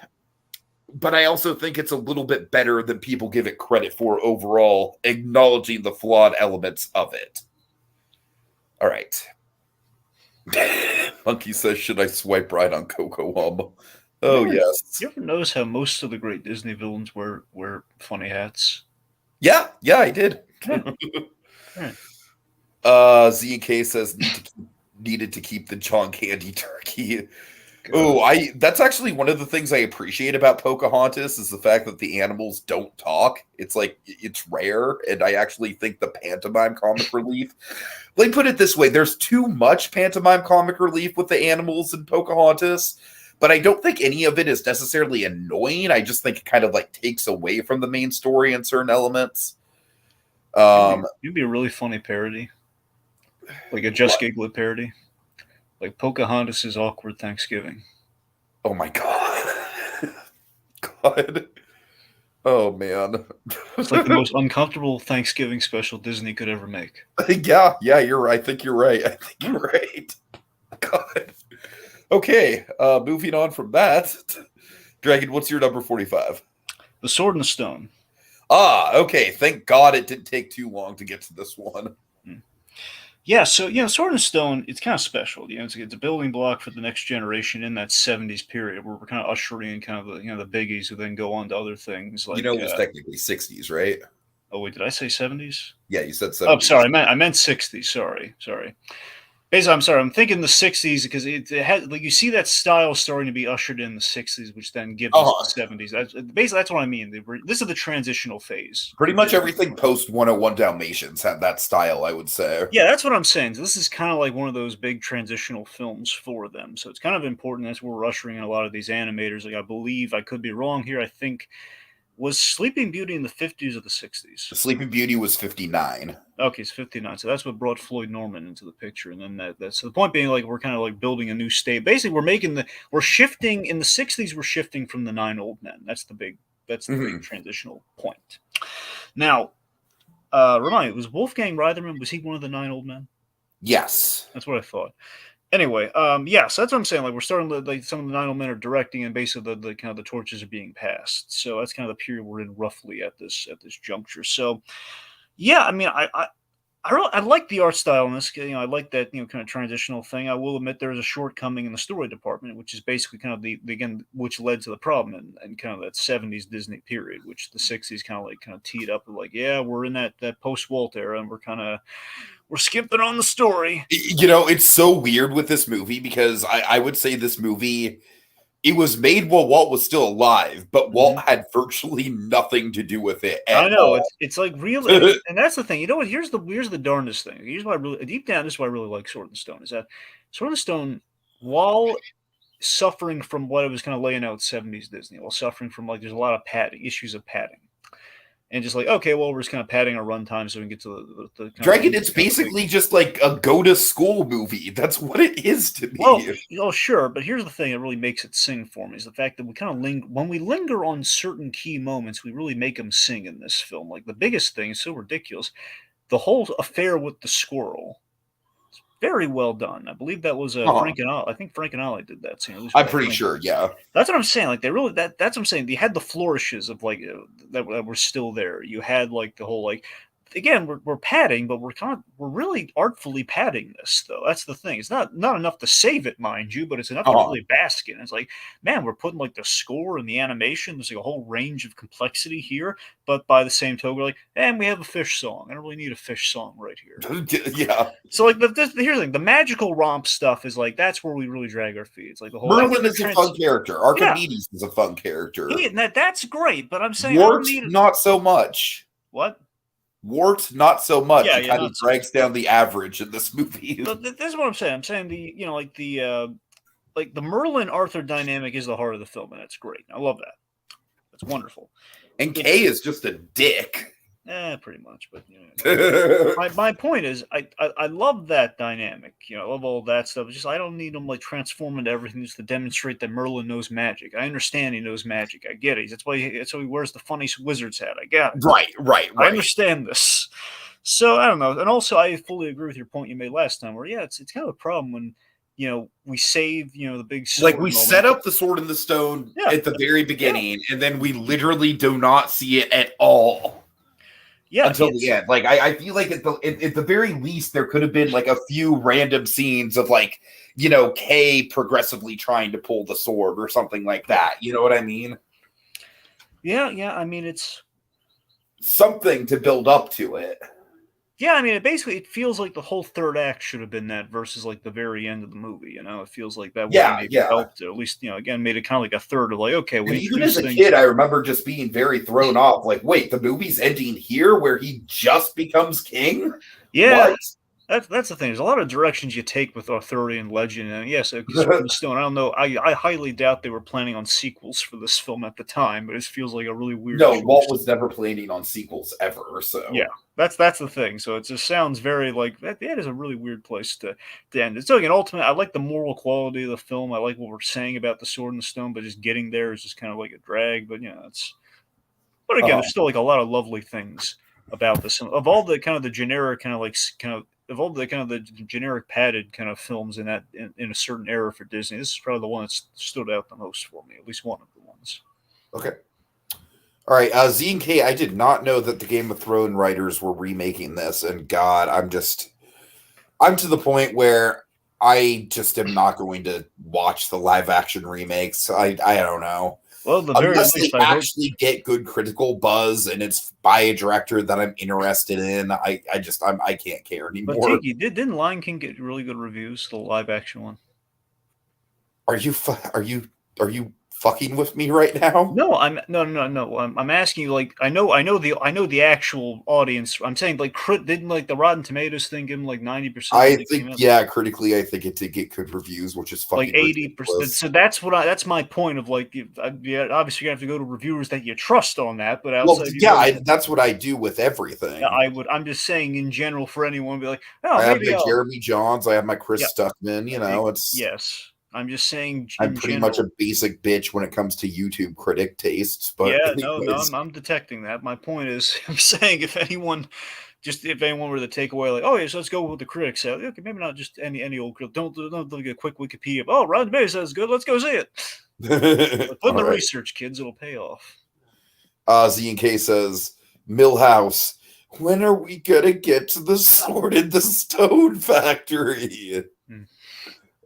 But I also think it's a little bit better than people give it credit for overall, acknowledging the flawed elements of it. All right. Monkey says, should I swipe right on Coco Hum? Oh, yes. You ever notice how most of the great Disney villains wear funny hats? Yeah, I did. Right. Z&K says, needed to keep the John Candy turkey. That's actually one of the things I appreciate about Pocahontas is the fact that the animals don't talk. It's like, it's rare, and I actually think the pantomime comic relief, let me put it this way, there's too much pantomime comic relief with the animals in Pocahontas, but I don't think any of it is necessarily annoying. I just think it kind of like takes away from the main story in certain elements. It'd be a really funny parody, like a Just Giglet parody, like Pocahontas' awkward Thanksgiving. Oh my god. God. Oh man. It's like the most uncomfortable Thanksgiving special Disney could ever make. Yeah, you're right. I think you're right. God. Okay, moving on from that. Dragon, what's your number 45? The Sword and the Stone. Okay. Thank God it didn't take too long to get to this one. Yeah, so Sword and Stone, it's kind of special. It's a building block for the next generation in that '70s period where we're kind of ushering in kind of the biggies who then go on to other things like. It was technically '60s, right? Oh wait, did I say '70s? Yeah, you said '70s. Oh, sorry, I meant '60s. Sorry. Basically, I'm sorry. I'm thinking the '60s because it has like you see that style starting to be ushered in the '60s, which then gives us the '70s. That's what I mean. This is the transitional phase. Pretty much everything post 101 Dalmatians had that style, I would say. Yeah, that's what I'm saying. So this is kind of like one of those big transitional films for them. So it's kind of important. That's where we're ushering in a lot of these animators. Like I believe, I could be wrong here. I think was Sleeping Beauty in the 50s or the 60s? Sleeping Beauty was 59. Okay, it's 59. So that's what brought Floyd Norman into the picture. And then that's so the point being like we're kind of like building a new state. Basically, we're shifting in the 60s, we're shifting from the 9 Old Men. That's the big big transitional point. Now, remind me, was Wolfgang Reitherman, was he one of the 9 Old Men? Yes. That's what I thought. Anyway, so that's what I'm saying. Like we're starting to, like some of the 9 Old Men are directing, and basically the kind of the torches are being passed. So that's kind of the period we're in roughly at this juncture. So, yeah, I mean, I like the art style in this. I like that kind of transitional thing. I will admit there's a shortcoming in the story department, which is basically kind of the again which led to the problem and kind of that '70s Disney period, which the '60s kind of teed up with like, yeah, we're in that post Walt era, and we're skipping on the story. It's so weird with this movie because I would say this movie, it was made while Walt was still alive, but Walt had virtually nothing to do with it at I know. all. It's like really, and that's the thing. You know what? Here's the darndest thing. Here's why I really, deep down, this is why I really like Sword and Stone, is that Sword and Stone, while suffering from what it was kind of laying out '70s Disney, while suffering from like there's a lot of issues of padding. And just like, okay, well, we're just kind of padding our runtime so we can get to the Dragon, it's basically just like a go-to-school movie. That's what it is to me. Well, sure, but here's the thing that really makes it sing for me is the fact that we kind of when we linger on certain key moments, we really make them sing in this film. Like the biggest thing is so ridiculous. The whole affair with the squirrel. Very well done. I believe that was Frank and Ollie. I think Frank and Ollie did that scene. I'm pretty sure, yeah. That's what I'm saying. Like they really that's what I'm saying. You had the flourishes of like that were still there. You had like the whole like again we're padding, but we're really artfully padding this though. That's the thing. It's not enough to save it, mind you, but it's enough to really bask in. It's like, man, we're putting like the score and the animation. There's like a whole range of complexity here, but by the same token, we're like, and we have a fish song. I don't really need a fish song right here. Yeah. So like here's the thing: the magical romp stuff is like that's where we really drag our feet. It's like the whole Merlin is a fun character. Archimedes is a fun character. That's great, but I'm saying Wart not so much. What? Wart not so much. Yeah, it kind of drags down the average in this movie. But this is what I'm saying. I'm saying the Merlin Arthur dynamic is the heart of the film, and it's great. I love that. That's wonderful. And Kay is just a dick. Pretty much. But my point is, I love that dynamic. I love all that stuff. It's just I don't need them like transform into everything just to demonstrate that Merlin knows magic. I understand he knows magic. I get it. That's why he wears the funny wizard's hat. I get it. Right. I understand this. So I don't know. And also, I fully agree with your point you made last time. Where it's kind of a problem when we save the big sword like we moment. set up the Sword in the Stone at the very beginning, and then we literally do not see it at all. Yeah, until the end. Like I feel like at the very least there could have been like a few random scenes of like Kay progressively trying to pull the sword or something like that. You know what I mean? Yeah. I mean it's something to build up to it. Yeah, I mean, it feels like the whole third act should have been that versus like the very end of the movie. It feels like that would have Yeah, maybe yeah. helped, or at least again made it kind of like a third of like, okay, we And even as introduce a things. kid, I remember just being very thrown off. Like, wait, the movie's ending here where he just becomes king? Yeah, What? that's the thing. There's a lot of directions you take with Arthurian legend, and yes, Sword in the Stone. I don't know. I highly doubt they were planning on sequels for this film at the time, but it feels like a really weird No, choice. Walt was never planning on sequels ever. So Yeah, that's the thing. So it just sounds very like that. That is a really weird place to end it. So again, ultimately, I like the moral quality of the film. I like what we're saying about the Sword and the Stone, but just getting there is just kind of like a drag. But it's. But again, there's still like a lot of lovely things about this. Of all the kind of the generic kind of like of all the kind of the generic padded kind of films in that in a certain era for Disney, this is probably the one that stood out the most for me. At least one of the ones. Okay. All right, Z and K, I did not know that the Game of Thrones writers were remaking this, and God, I'm to the point where I just am not going to watch the live action remakes. I don't know. Well, the very Unless least, they I hope. actually get good critical buzz and it's by a director that I'm interested in, I can't care anymore. But Tiki, didn't Lion King get really good reviews? The live action one. Are you fucking with me right now? No, I'm asking you. Like, I know the actual audience. I'm saying like, didn't like the Rotten Tomatoes thing give him like 90%? I think critically, I think it did get good reviews, which is fucking like 80%. So that's my point of like, obviously you have to go to reviewers that you trust on that. But outside, that's what I do with everything. I'm just saying in general for anyone, be like, oh, I have maybe my Jeremy Johns, I have my Chris Stuckman. It's yes. I'm just saying. I'm pretty much a basic bitch when it comes to YouTube critic tastes. But I'm detecting that. My point is, I'm saying if anyone were to take away, like, oh yes, let's go with the critics. Okay, maybe not just any old critic. Don't look at a quick Wikipedia. Oh, Rotten Tomatoes says good. Let's go see it. Put in the research, kids. It'll pay off. Z and K says Millhouse. When are we gonna get to the Sword in the Stone factory?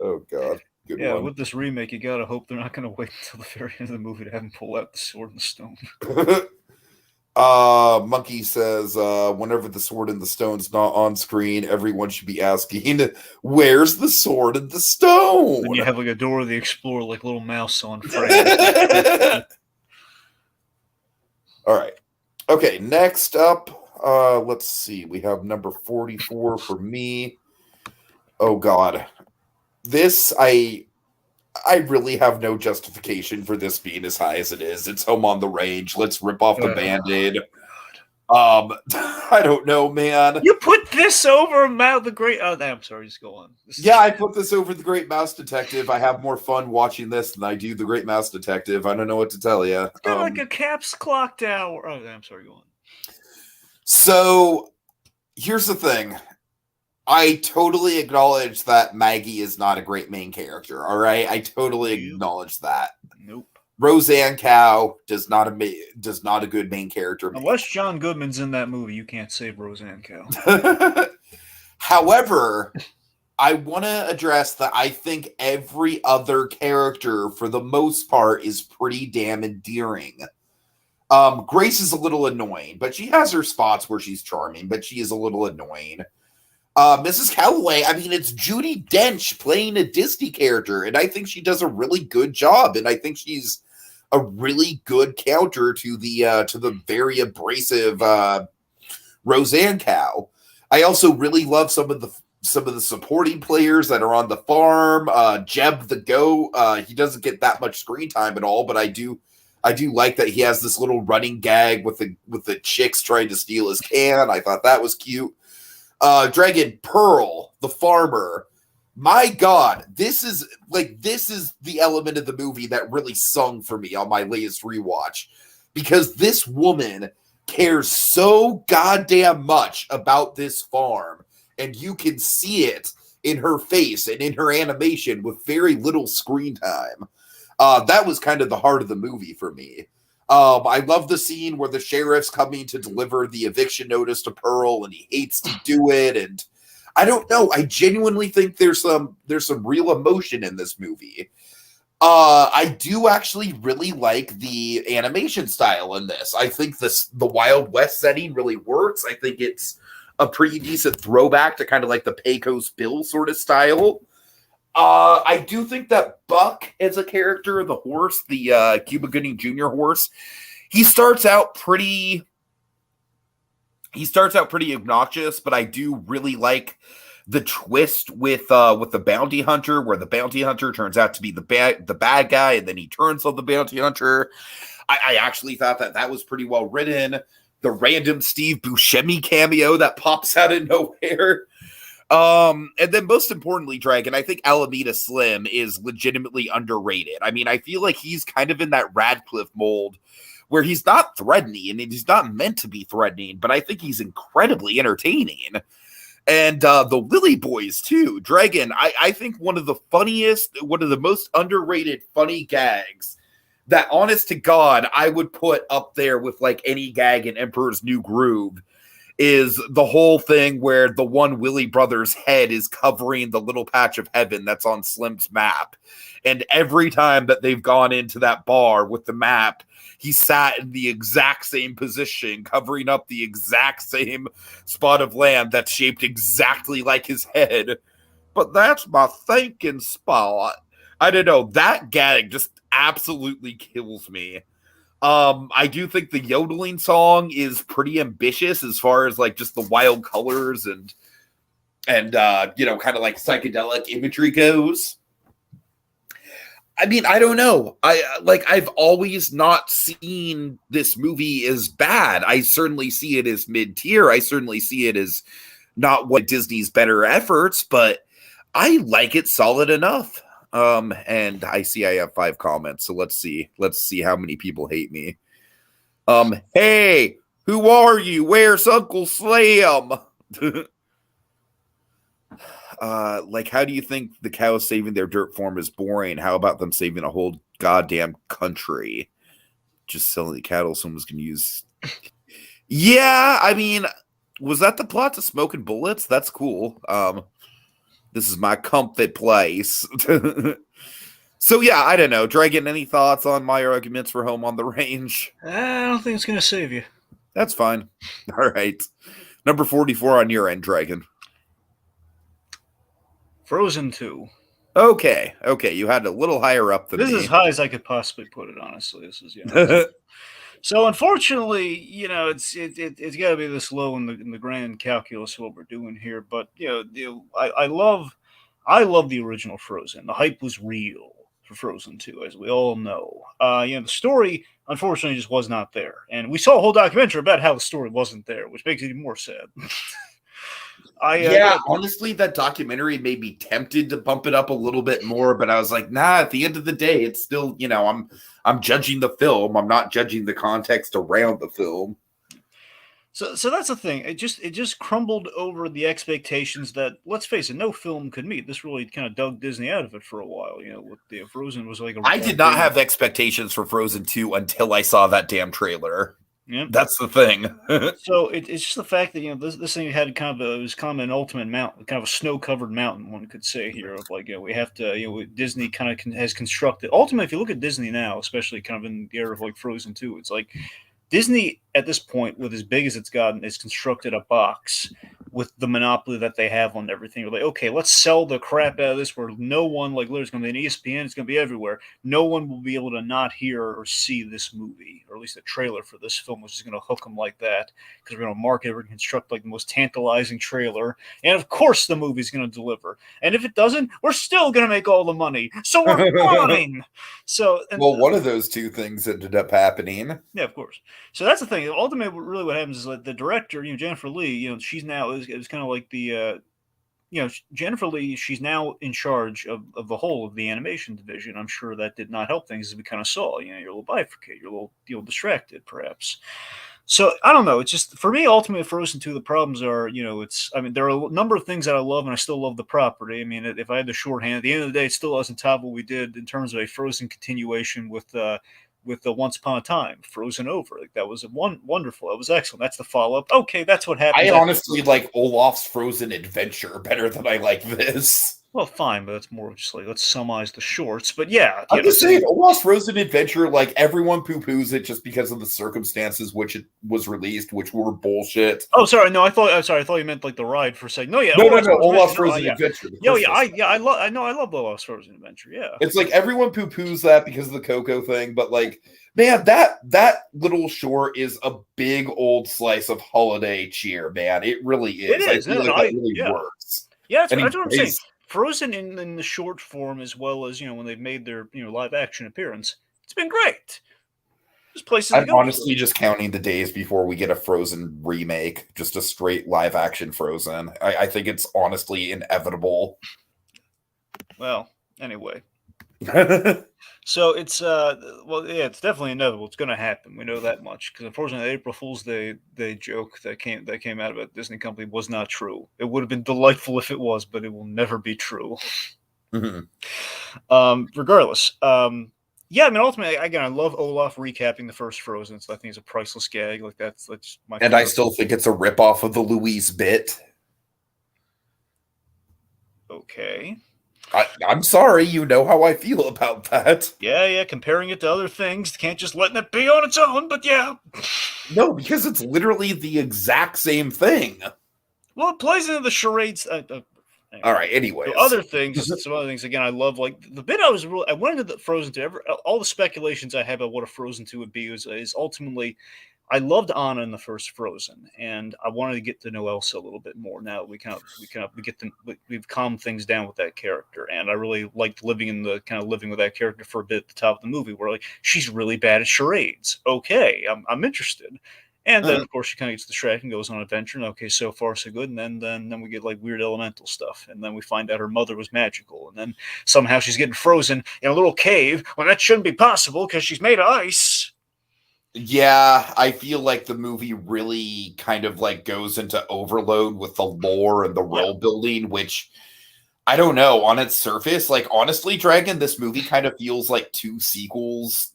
Oh God. Good one. With this remake, you gotta hope they're not gonna wait until the very end of the movie to have him pull out the Sword and the Stone. Monkey says, whenever the Sword and the Stone's not on screen, everyone should be asking, where's the Sword and the Stone? And you have like a Dora the Explorer, like little mouse on frame. All right. Okay, next up, let's see. We have number 44 for me. Oh God. This, I really have no justification for this being as high as it is. It's Home on the Range. Let's rip off the Band-Aid. I don't know, man. You put this over the Great... Oh, I'm sorry, just go on. I put this over The Great Mouse Detective. I have more fun watching this than I do The Great Mouse Detective. I don't know what to tell you. It's got like a caps clock tower. Oh, I'm sorry, go on. So, here's the thing. I totally acknowledge that Maggie is not a great main character, all right? I totally acknowledge that. Nope. Roseanne Cow does not a good main character. Unless John Goodman's in that movie, you can't save Roseanne Cow. However, I want to address that I think every other character, for the most part, is pretty damn endearing. Grace is a little annoying, but she has her spots where she's charming, but she is a little annoying. Mrs. Calloway, I mean, it's Judi Dench playing a Disney character, and I think she does a really good job, and I think she's a really good counter to the very abrasive Roseanne Cow. I also really love some of the supporting players that are on the farm. Jeb the Goat, he doesn't get that much screen time at all, but I do like that he has this little running gag with the chicks trying to steal his can. I thought that was cute. Dragon Pearl, the farmer. My God, this is the element of the movie that really sung for me on my latest rewatch, because this woman cares so goddamn much about this farm, and you can see it in her face and in her animation with very little screen time. That was kind of the heart of the movie for me. I love the scene where the sheriff's coming to deliver the eviction notice to Pearl, and he hates to do it. And I don't know. I genuinely think there's some real emotion in this movie. I do actually really like the animation style in this. I think the Wild West setting really works. I think it's a pretty decent throwback to kind of like the Pecos Bill sort of style. I do think that Buck as a character, the horse, the Cuba Gooding Jr. horse, he starts out pretty obnoxious, but I do really like the twist with the bounty hunter, where the bounty hunter turns out to be the bad guy, and then he turns on the bounty hunter. I actually thought that was pretty well written. The random Steve Buscemi cameo that pops out of nowhere. And then most importantly, Dragon, I think Alameda Slim is legitimately underrated. I mean, I feel like he's kind of in that Radcliffe mold where he's not threatening and he's not meant to be threatening, but I think he's incredibly entertaining. And the Willy Boys too. Dragon, I think one of the most underrated funny gags that, honest to God, I would put up there with like any gag in Emperor's New Groove is the whole thing where the one Willy brother's head is covering the little patch of heaven that's on Slim's map. And every time that they've gone into that bar with the map, he sat in the exact same position, covering up the exact same spot of land that's shaped exactly like his head. But that's my thinking spot. I don't know. That gag just absolutely kills me. I do think the yodeling song is pretty ambitious as far as like just the wild colors and kind of like psychedelic imagery goes. I mean, I don't know. I've always not seen this movie as bad. I certainly see it as mid-tier. I certainly see it as not one of Disney's better efforts, but I like it solid enough. And I see I have 5 comments, so let's see how many people hate me. Hey, who are you? Where's Uncle Slam? How do you think the cows saving their dirt farm is boring? How about them saving a whole goddamn country? Just selling the cattle someone's gonna use. Yeah, I mean, was that the plot to Smoking Bullets? That's cool. This is my comfort place. So yeah, I don't know. Dragon, any thoughts on my arguments for Home on the Range? I don't think it's going to save you. That's fine. All right. Number 44 on your end, Dragon. Frozen 2. Okay. You had a little higher up than this me. is as high as I could possibly put it, honestly. This is, So unfortunately, it's got to be this low in the grand calculus of what we're doing here. But I love the original Frozen. The hype was real for Frozen 2, as we all know. The story unfortunately just was not there, and we saw a whole documentary about how the story wasn't there, which makes it even more sad. Honestly, that documentary made me tempted to bump it up a little bit more, but I was like, nah, at the end of the day, it's still, I'm judging the film. I'm not judging the context around the film. So that's the thing. It just crumbled over the expectations that, let's face it, no film could meet. This really kind of dug Disney out of it for a while. With the Frozen was like I did not have expectations for Frozen 2 until I saw that damn trailer. Yeah, that's the thing. So it's just the fact that this thing had it was kind of an ultimate mountain, kind of a snow-covered mountain, one could say here. Of like we have to Disney kind of has constructed. Ultimately, if you look at Disney now, especially kind of in the era of like Frozen 2, it's like Disney at this point, with as big as it's gotten, has constructed a box with the monopoly that they have on everything. We're like, okay, let's sell the crap out of this where no one, like literally, it's going to be an ESPN, it's going to be everywhere. No one will be able to not hear or see this movie, or at least a trailer for this film, which is going to hook them like that, because we're going to market it, we're going to construct like the most tantalizing trailer, and of course the movie's going to deliver. And if it doesn't, we're still going to make all the money, so we're fine. One of those two things ended up happening. Yeah, of course. So that's the thing. Ultimately, really, what happens is that the director, Jennifer Lee, she's now is kind of like the, Jennifer Lee. She's now in charge of the whole of the animation division. I'm sure that did not help things, as we kind of saw. You're a little bifurcated, you're a little distracted, perhaps. So I don't know. It's just, for me, ultimately, Frozen 2, the problems are, there are a number of things that I love, and I still love the property. I mean, if I had the shorthand, at the end of the day, it still doesn't top what we did in terms of a Frozen continuation with the Once Upon a Time, Frozen Over. Like, that was wonderful. It was excellent. That's the follow-up. Okay, that's what happened. I honestly like Olaf's Frozen Adventure better than I like this. Well, fine, but it's more just like let's summarize the shorts. But yeah, I'm just saying, Olaf's Frozen Adventure, like everyone poo-poos it just because of the circumstances which it was released, which were bullshit. Oh, sorry, no, I thought you meant like the ride for a second. No, yeah, no, Olaf's Frozen Adventure. I love Olaf's Frozen Adventure. Yeah, it's like everyone poo-poos that because of the Coco thing, but like, man, that little short is a big old slice of holiday cheer, man. It really is. It is. I feel like that really works. Yeah, that's what I'm saying. Frozen in the short form, as well as when they've made their live action appearance, it's been great. There's places. I'm honestly just counting the days before we get a Frozen remake, just a straight live action Frozen. I think it's honestly inevitable. Well, anyway. So it's it's definitely inevitable. It's going to happen. We know that much because unfortunately, the April Fool's Day joke that came out of a Disney company was not true. It would have been delightful if it was, but it will never be true. Mm-hmm. Regardless, yeah. I mean, ultimately, again, I love Olaf recapping the first Frozen. So I think it's a priceless gag. Like that's my. And I still think it's a ripoff of the Louise bit. Okay. I'm sorry, you know how I feel about that. Yeah, comparing it to other things. Can't just letting it be on its own, but yeah. No, because it's literally the exact same thing. Well, it plays into the charades. All right, anyway. Some other things, again, I love, like, the bit I went into the Frozen 2, all the speculations I have about what a Frozen 2 would be is ultimately, I loved Anna in the first Frozen, and I wanted to get to know Elsa a little bit more. Now we've calmed things down with that character, and I really liked living with that character for a bit at the top of the movie, where like she's really bad at charades. Okay, I'm interested, and then of course she kind of gets distracted and goes on an adventure. And okay, so far so good, and then we get like weird elemental stuff, and then we find out her mother was magical, and then somehow she's getting frozen in a little cave when that shouldn't be possible because she's made of ice. Yeah, I feel like the movie really kind of like goes into overload with the lore and the world building, which I don't know, on its surface, like honestly, Dragon, this movie kind of feels like two sequels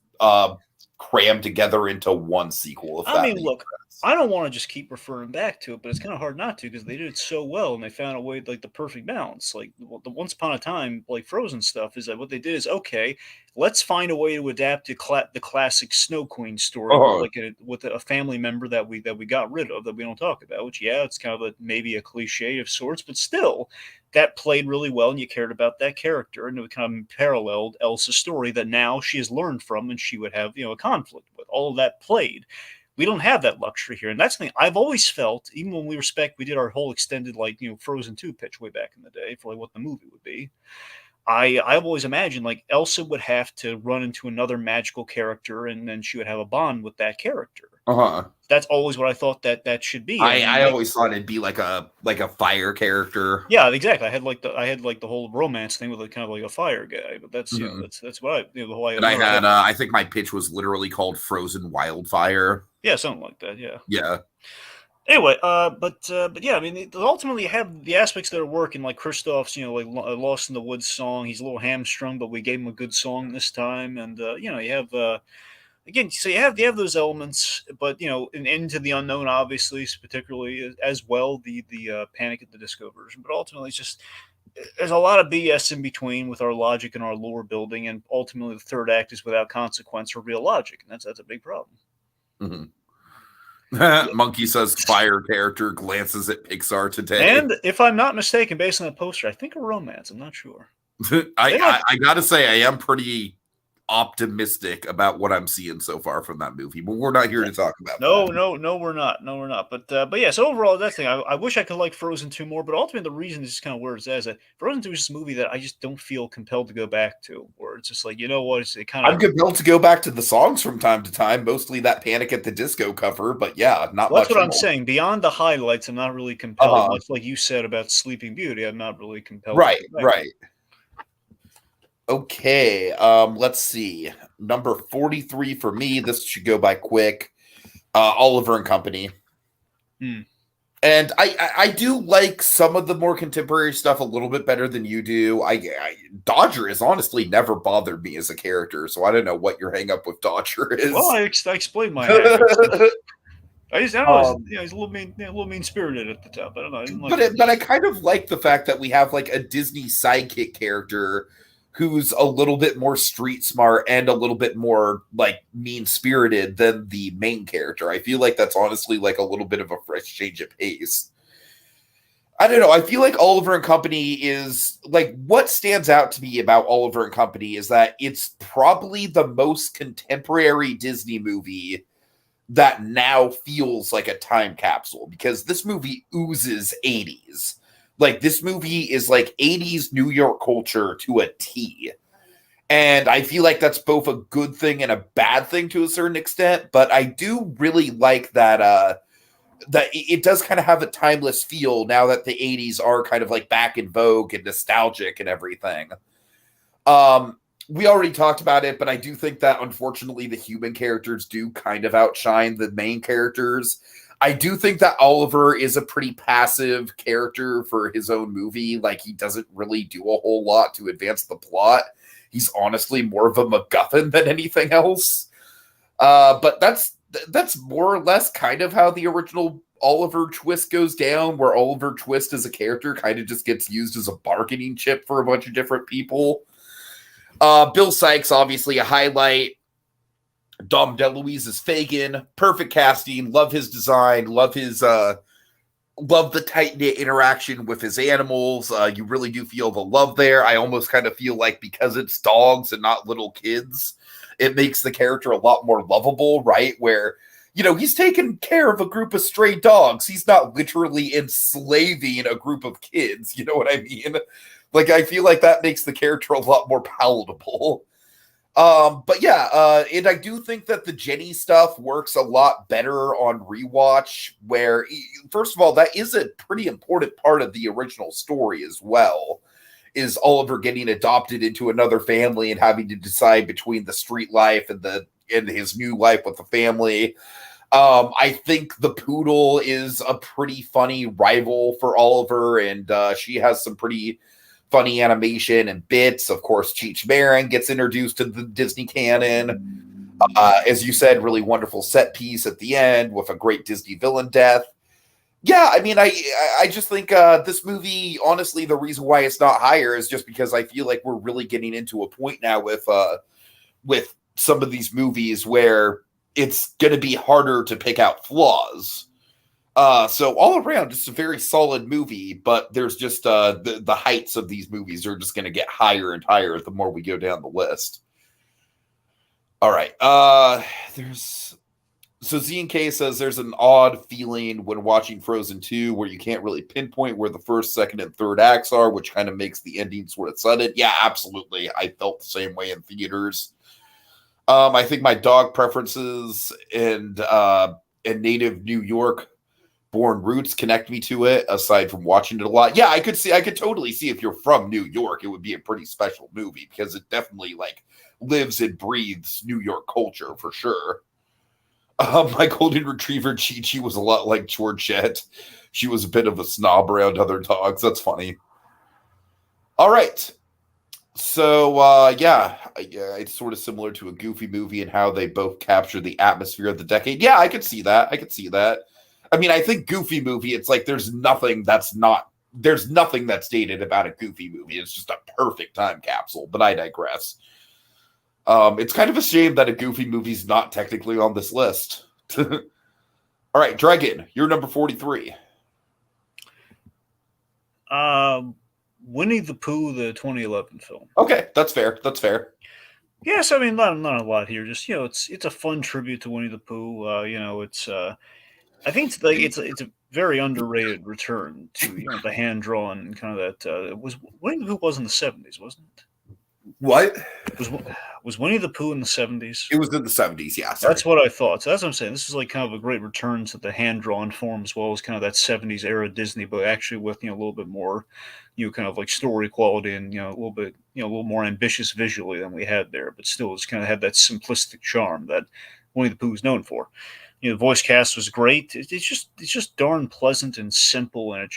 crammed together into one sequel. I mean, look, I don't want to just keep referring back to it, but it's kind of hard not to because they did it so well and they found a way, like the perfect balance. Like the Once Upon a Time, like Frozen stuff, is that what they did is okay. Let's find a way to adapt to the classic Snow Queen story, with a family member that we got rid of that we don't talk about. Which it's kind of maybe a cliche of sorts, but still, that played really well, and you cared about that character, and it kind of paralleled Elsa's story that now she has learned from, and she would have a conflict with. All of that played. We don't have that luxury here, and that's the thing I've always felt. Even when we did our whole extended Frozen 2 pitch way back in the day for what the movie would be. I've always imagined like Elsa would have to run into another magical character, and then she would have a bond with that character. That's always what I thought that should be. I always thought it'd be like a fire character. Yeah, exactly. I had the whole romance thing with kind of like a fire guy, but that's that's what the whole. And I had I think my pitch was literally called Frozen Wildfire. Yeah, something like that. Yeah. Yeah. Anyway, but yeah, I mean, ultimately you have the aspects that are working, like Kristoff's, like Lost in the Woods song. He's a little hamstrung, but we gave him a good song this time, and you have again, so you have those elements, but Into the Unknown, obviously, particularly as well, the Panic at the Disco version. But ultimately, it's just there's a lot of BS in between with our logic and our lore building, and ultimately the third act is without consequence or real logic, and that's a big problem. Mm-hmm. Monkey says fire character glances at Pixar today. And if I'm not mistaken, based on the poster, I think a romance. I'm not sure. I gotta say, I am pretty optimistic about what I'm seeing so far from that movie, but we're not here to talk about that. No, we're not. But yeah, so overall, that thing, I wish I could like Frozen 2 more, but ultimately the reason is just kind of where it's at. Is that Frozen 2 is just a movie that I just don't feel compelled to go back to, where it's just like, you know what, I'm compelled to go back to the songs from time to time, mostly that Panic at the Disco cover, but yeah, not much. That's what I'm saying. Beyond the highlights, I'm not really compelled. Much like you said about Sleeping Beauty, I'm not really compelled. Right. Okay, let's see. Number 43 for me. This should go by quick. Oliver and Company. And I do like some of the more contemporary stuff a little bit better than you do. Dodger has honestly never bothered me as a character, so I don't know what your hang up with Dodger is. Well, I explained my I don't know. He's a little mean spirited at the top. I don't know. I didn't like But I kind of like the fact that we have like a Disney sidekick character who's a little bit more street smart and a little bit more like mean spirited than the main character. I feel like that's honestly like a little bit of a fresh change of pace. I don't know. I feel like Oliver and Company is like what stands out to me about Oliver and Company is that it's probably the most contemporary Disney movie that now feels like a time capsule because this movie oozes 80s. Like this movie is like 80s New York culture to a T. And I feel like that's both a good thing and a bad thing to a certain extent, but I do really like that that it does kind of have a timeless feel now that the 80s are kind of like back in vogue and nostalgic and everything. We already talked about it, but I do think that unfortunately the human characters do kind of outshine the main characters. I do think that Oliver is a pretty passive character for his own movie. Like he doesn't really do a whole lot to advance the plot. He's honestly more of a MacGuffin than anything else. But that's more or less kind of how the original Oliver Twist goes down, where Oliver Twist as a character kind of just gets used as a bargaining chip for a bunch of different people. Bill Sykes, obviously a highlight. Dom DeLuise is Fagin. Perfect casting. Love his design. Love his love the tight-knit interaction with his animals. You really do feel the love there. I almost kind of feel like because it's dogs and not little kids, it makes the character a lot more lovable, right? Where, you know, he's taking care of a group of stray dogs. He's not literally enslaving a group of kids. You know what I mean? Like, I feel like that makes the character a lot more palatable. But yeah, and I do think that the Jenny stuff works a lot better on rewatch, where, first of all, that is a pretty important part of the original story as well, is Oliver getting adopted into another family and having to decide between the street life and his new life with the family. I think the poodle is a pretty funny rival for Oliver, and she has some pretty funny animation and bits. Of course, Cheech Marin gets introduced to the Disney canon. As you said, really wonderful set piece at the end with a great Disney villain death. Yeah, I mean, I just think this movie, honestly, the reason why it's not higher is just because I feel like we're really getting into a point now with some of these movies where it's going to be harder to pick out flaws. So all around, it's a very solid movie, but there's just the heights of these movies are just going to get higher and higher the more we go down the list. All right. So Z&K says there's an odd feeling when watching Frozen 2 where you can't really pinpoint where the first, second, and third acts are, which kind of makes the ending sort of sudden. Yeah, absolutely. I felt the same way in theaters. I think my dog preferences and native New York born roots connect me to it, aside from watching it a lot. Yeah, I could totally see if you're from New York, it would be a pretty special movie because it definitely like lives and breathes New York culture for sure. My golden retriever Chi-Chi was a lot like Georgette. She was a bit of a snob around other dogs. That's funny. All right. So, yeah, it's sort of similar to a Goofy movie and how they both capture the atmosphere of the decade. Yeah, I could see that. I mean, I think Goofy movie, it's like there's nothing that's dated about a Goofy movie. It's just a perfect time capsule, but I digress. It's kind of a shame that a Goofy movie's not technically on this list. All right, Dragon, you're number 43. Winnie the Pooh, the 2011 film. Okay, that's fair. Yes, I mean not a lot here. Just it's a fun tribute to Winnie the Pooh. It's I think it's a very underrated return to the hand drawn kind of that. Was Winnie the Pooh was in the 70s, wasn't it? What was Winnie the Pooh in the 70s? It was in the 70s, yeah. Sorry. That's what I thought. So that's what I'm saying. This is like kind of a great return to the hand-drawn form as well as kind of that 70s era Disney, but actually with a little bit more, kind of like story quality and a little bit, a little more ambitious visually than we had there, but still it's kind of had that simplistic charm that Winnie the Pooh is known for. The voice cast was great. It's just darn pleasant and simple, and it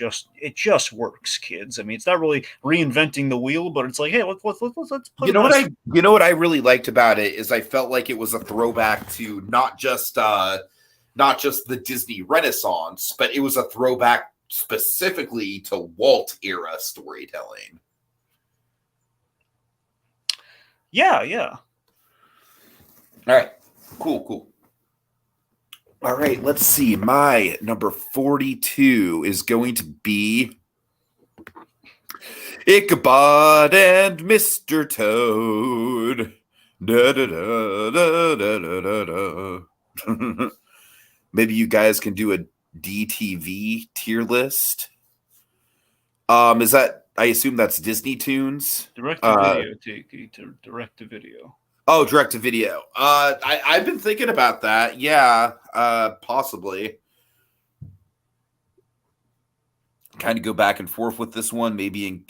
just works, kids. I mean, it's not really reinventing the wheel, but it's like, hey, let's put what I really liked about it is I felt like it was a throwback to not just not just the Disney Renaissance, but it was a throwback specifically to Walt era storytelling. Yeah. All right. Cool. All right, let's see. My number 42 is going to be Ichabod and Mr. Toad. Da, da, da, da, da, da, da. Maybe you guys can do a DTV tier list. Is that, I assume that's Disney Tunes? Direct to video, Tiki. Direct to video. Oh, direct to video. I've been thinking about that. Yeah, possibly. Kind of go back and forth with this one. Maybe,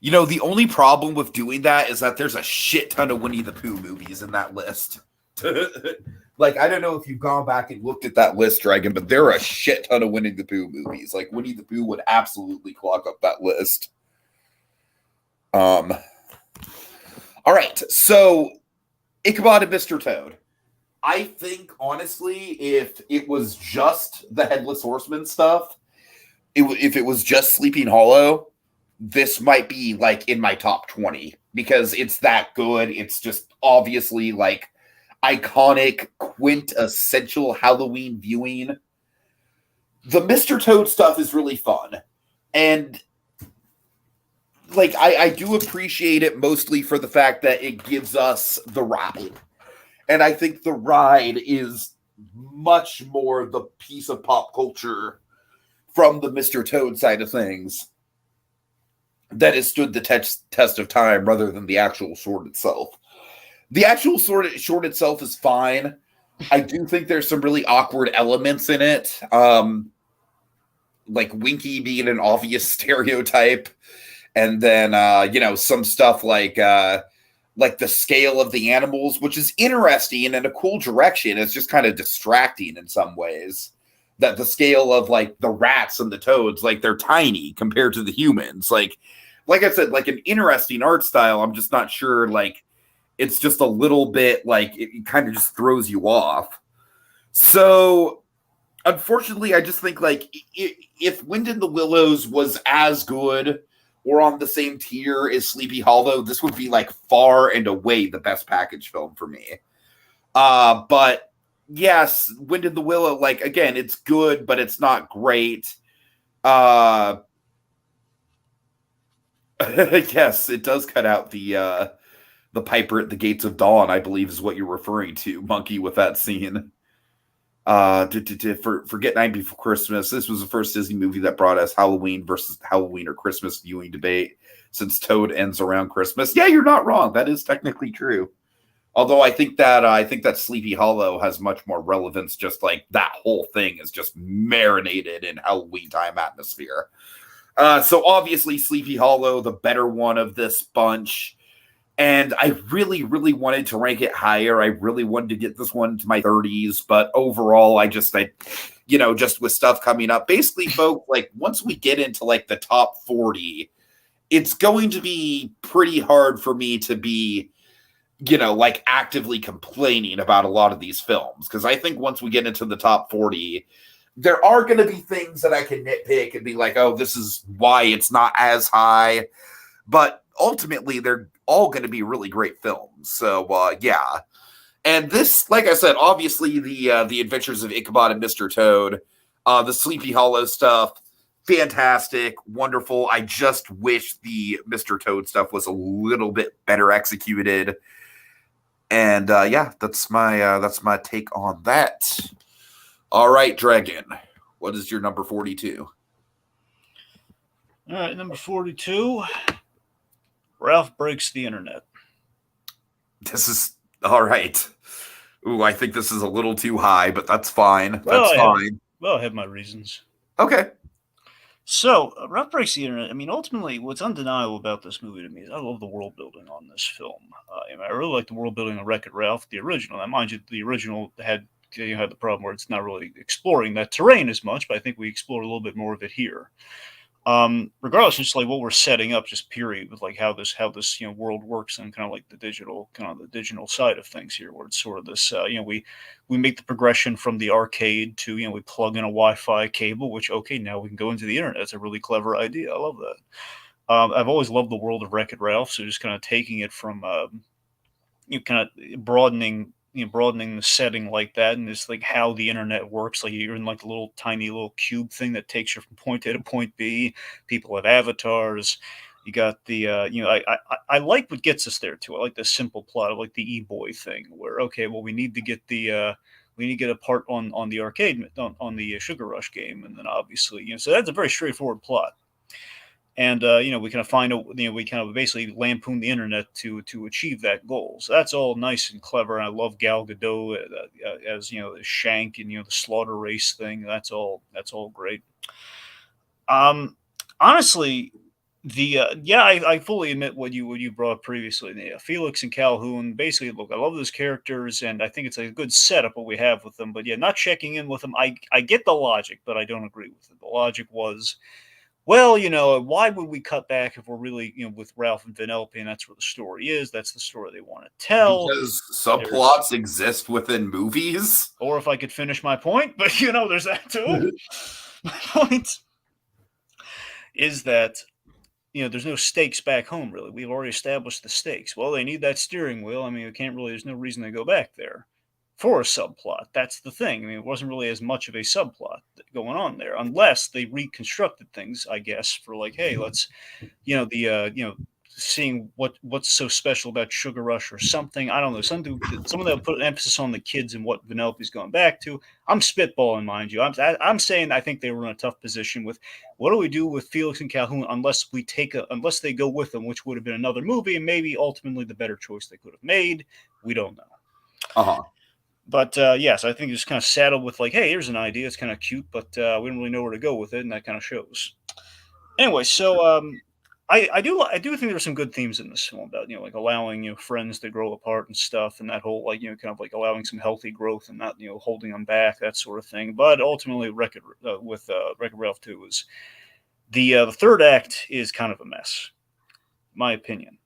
the only problem with doing that is that there's a shit ton of Winnie the Pooh movies in that list. Like, I don't know if you've gone back and looked at that list, Dragon, but there are a shit ton of Winnie the Pooh movies. Like, Winnie the Pooh would absolutely clog up that list. All right, so Ichabod and Mr. Toad. I think, honestly, if it was just the Headless Horseman stuff, if it was just Sleeping Hollow, this might be, like, in my top 20. Because it's that good. It's just obviously, like, iconic, quintessential Halloween viewing. The Mr. Toad stuff is really fun. And like, I do appreciate it mostly for the fact that it gives us the ride. And I think the ride is much more the piece of pop culture from the Mr. Toad side of things that has stood the test of time rather than the actual short itself. The actual short itself is fine. I do think there's some really awkward elements in it. Like Winky being an obvious stereotype. And then, some stuff like the scale of the animals, which is interesting and in a cool direction. It's just kind of distracting in some ways. That the scale of, like, the rats and the toads, like, they're tiny compared to the humans. Like I said, like, an interesting art style. I'm just not sure, like, it's just a little bit, like, it kind of just throws you off. So, unfortunately, I just think, like, if Wind in the Willows was as good or on the same tier as Sleepy Hollow, this would be, like, far and away the best package film for me. But, yes, Wind in the Willow, like, again, it's good, but it's not great. Yes, it does cut out the Piper at the Gates of Dawn, I believe is what you're referring to, Monkey, with that scene. Forget Night Before Christmas. This was the first Disney movie that brought us Halloween versus Halloween or Christmas viewing debate, since Toad ends around Christmas. Yeah, you're not wrong. That is technically true. Although I think that Sleepy Hollow has much more relevance. Just like that whole thing is just marinated in Halloween time atmosphere. So obviously Sleepy Hollow, the better one of this bunch. And I really, really wanted to rank it higher. I really wanted to get this one to my 30s. But overall, just with stuff coming up, basically, folks, like, once we get into, like, the top 40, it's going to be pretty hard for me to be, like, actively complaining about a lot of these films. Because I think once we get into the top 40, there are going to be things that I can nitpick and be like, oh, this is why it's not as high. But ultimately, they're all going to be really great films. So, yeah. And this, like I said, obviously the Adventures of Ichabod and Mr. Toad, the Sleepy Hollow stuff, fantastic, wonderful. I just wish the Mr. Toad stuff was a little bit better executed. And that's my take on that. All right, Dragon, what is your number 42? All right, number 42. Ralph Breaks the Internet. This is all right. Ooh, I think this is a little too high, but that's fine. That's fine. I have my reasons. Okay. So, Ralph Breaks the Internet. I mean, ultimately, what's undeniable about this movie to me is I love the world building on this film. I really like the world building on Wreck-It Ralph, the original. Now, mind you, the original had the problem where it's not really exploring that terrain as much, but I think we explore a little bit more of it here. Regardless, just like what we're setting up, just period, with like how this world works, and kind of like the digital side of things here, where it's sort of this we make the progression from the arcade to we plug in a Wi-Fi cable, which okay, now we can go into the internet. It's a really clever idea. I love that. I've always loved the world of Wreck-It Ralph, so just kind of taking it from kind of broadening the setting like that, and it's like how the internet works. Like you're in like a little tiny little cube thing that takes you from point A to point B. People have avatars. You got the I like what gets us there too. I like the simple plot of like the e-boy thing, where okay, well we need to get a part on the arcade on the Sugar Rush game, and then obviously so that's a very straightforward plot. And we kind of we kind of basically lampoon the internet to achieve that goal. So that's all nice and clever. And I love Gal Gadot as Shank, and the slaughter race thing. That's all great. Honestly, I fully admit what you brought up previously. Felix and Calhoun, basically, look, I love those characters, and I think it's a good setup what we have with them. But yeah, not checking in with them. I get the logic, but I don't agree with it. The logic was, well, why would we cut back if we're really, with Ralph and Vanellope, and that's where the story is. That's the story they want to tell. Because subplots exist within movies. Or if I could finish my point, but there's that too. My point is that, there's no stakes back home, really. We've already established the stakes. Well, they need that steering wheel. I mean, there's no reason to go back there for a subplot. That's the thing. I mean, it wasn't really as much of a subplot going on there, unless they reconstructed things, I guess, for like, hey, let's, seeing what's so special about Sugar Rush or something. I don't know. Someone that would put an emphasis on the kids and what Vanellope's going back to. I'm spitballing, mind you. I'm saying I think they were in a tough position with what do we do with Felix and Calhoun unless they go with them, which would have been another movie and maybe ultimately the better choice they could have made. We don't know. Uh-huh. But yes, I think it's kind of saddled with like, hey, here's an idea. It's kind of cute, but we don't really know where to go with it, and that kind of shows. Anyway, so I do think there's some good themes in this film about like allowing friends to grow apart and stuff, and that whole like kind of like allowing some healthy growth and not holding them back, that sort of thing. But ultimately, Wreck-It Ralph 2 is the third act is kind of a mess, my opinion.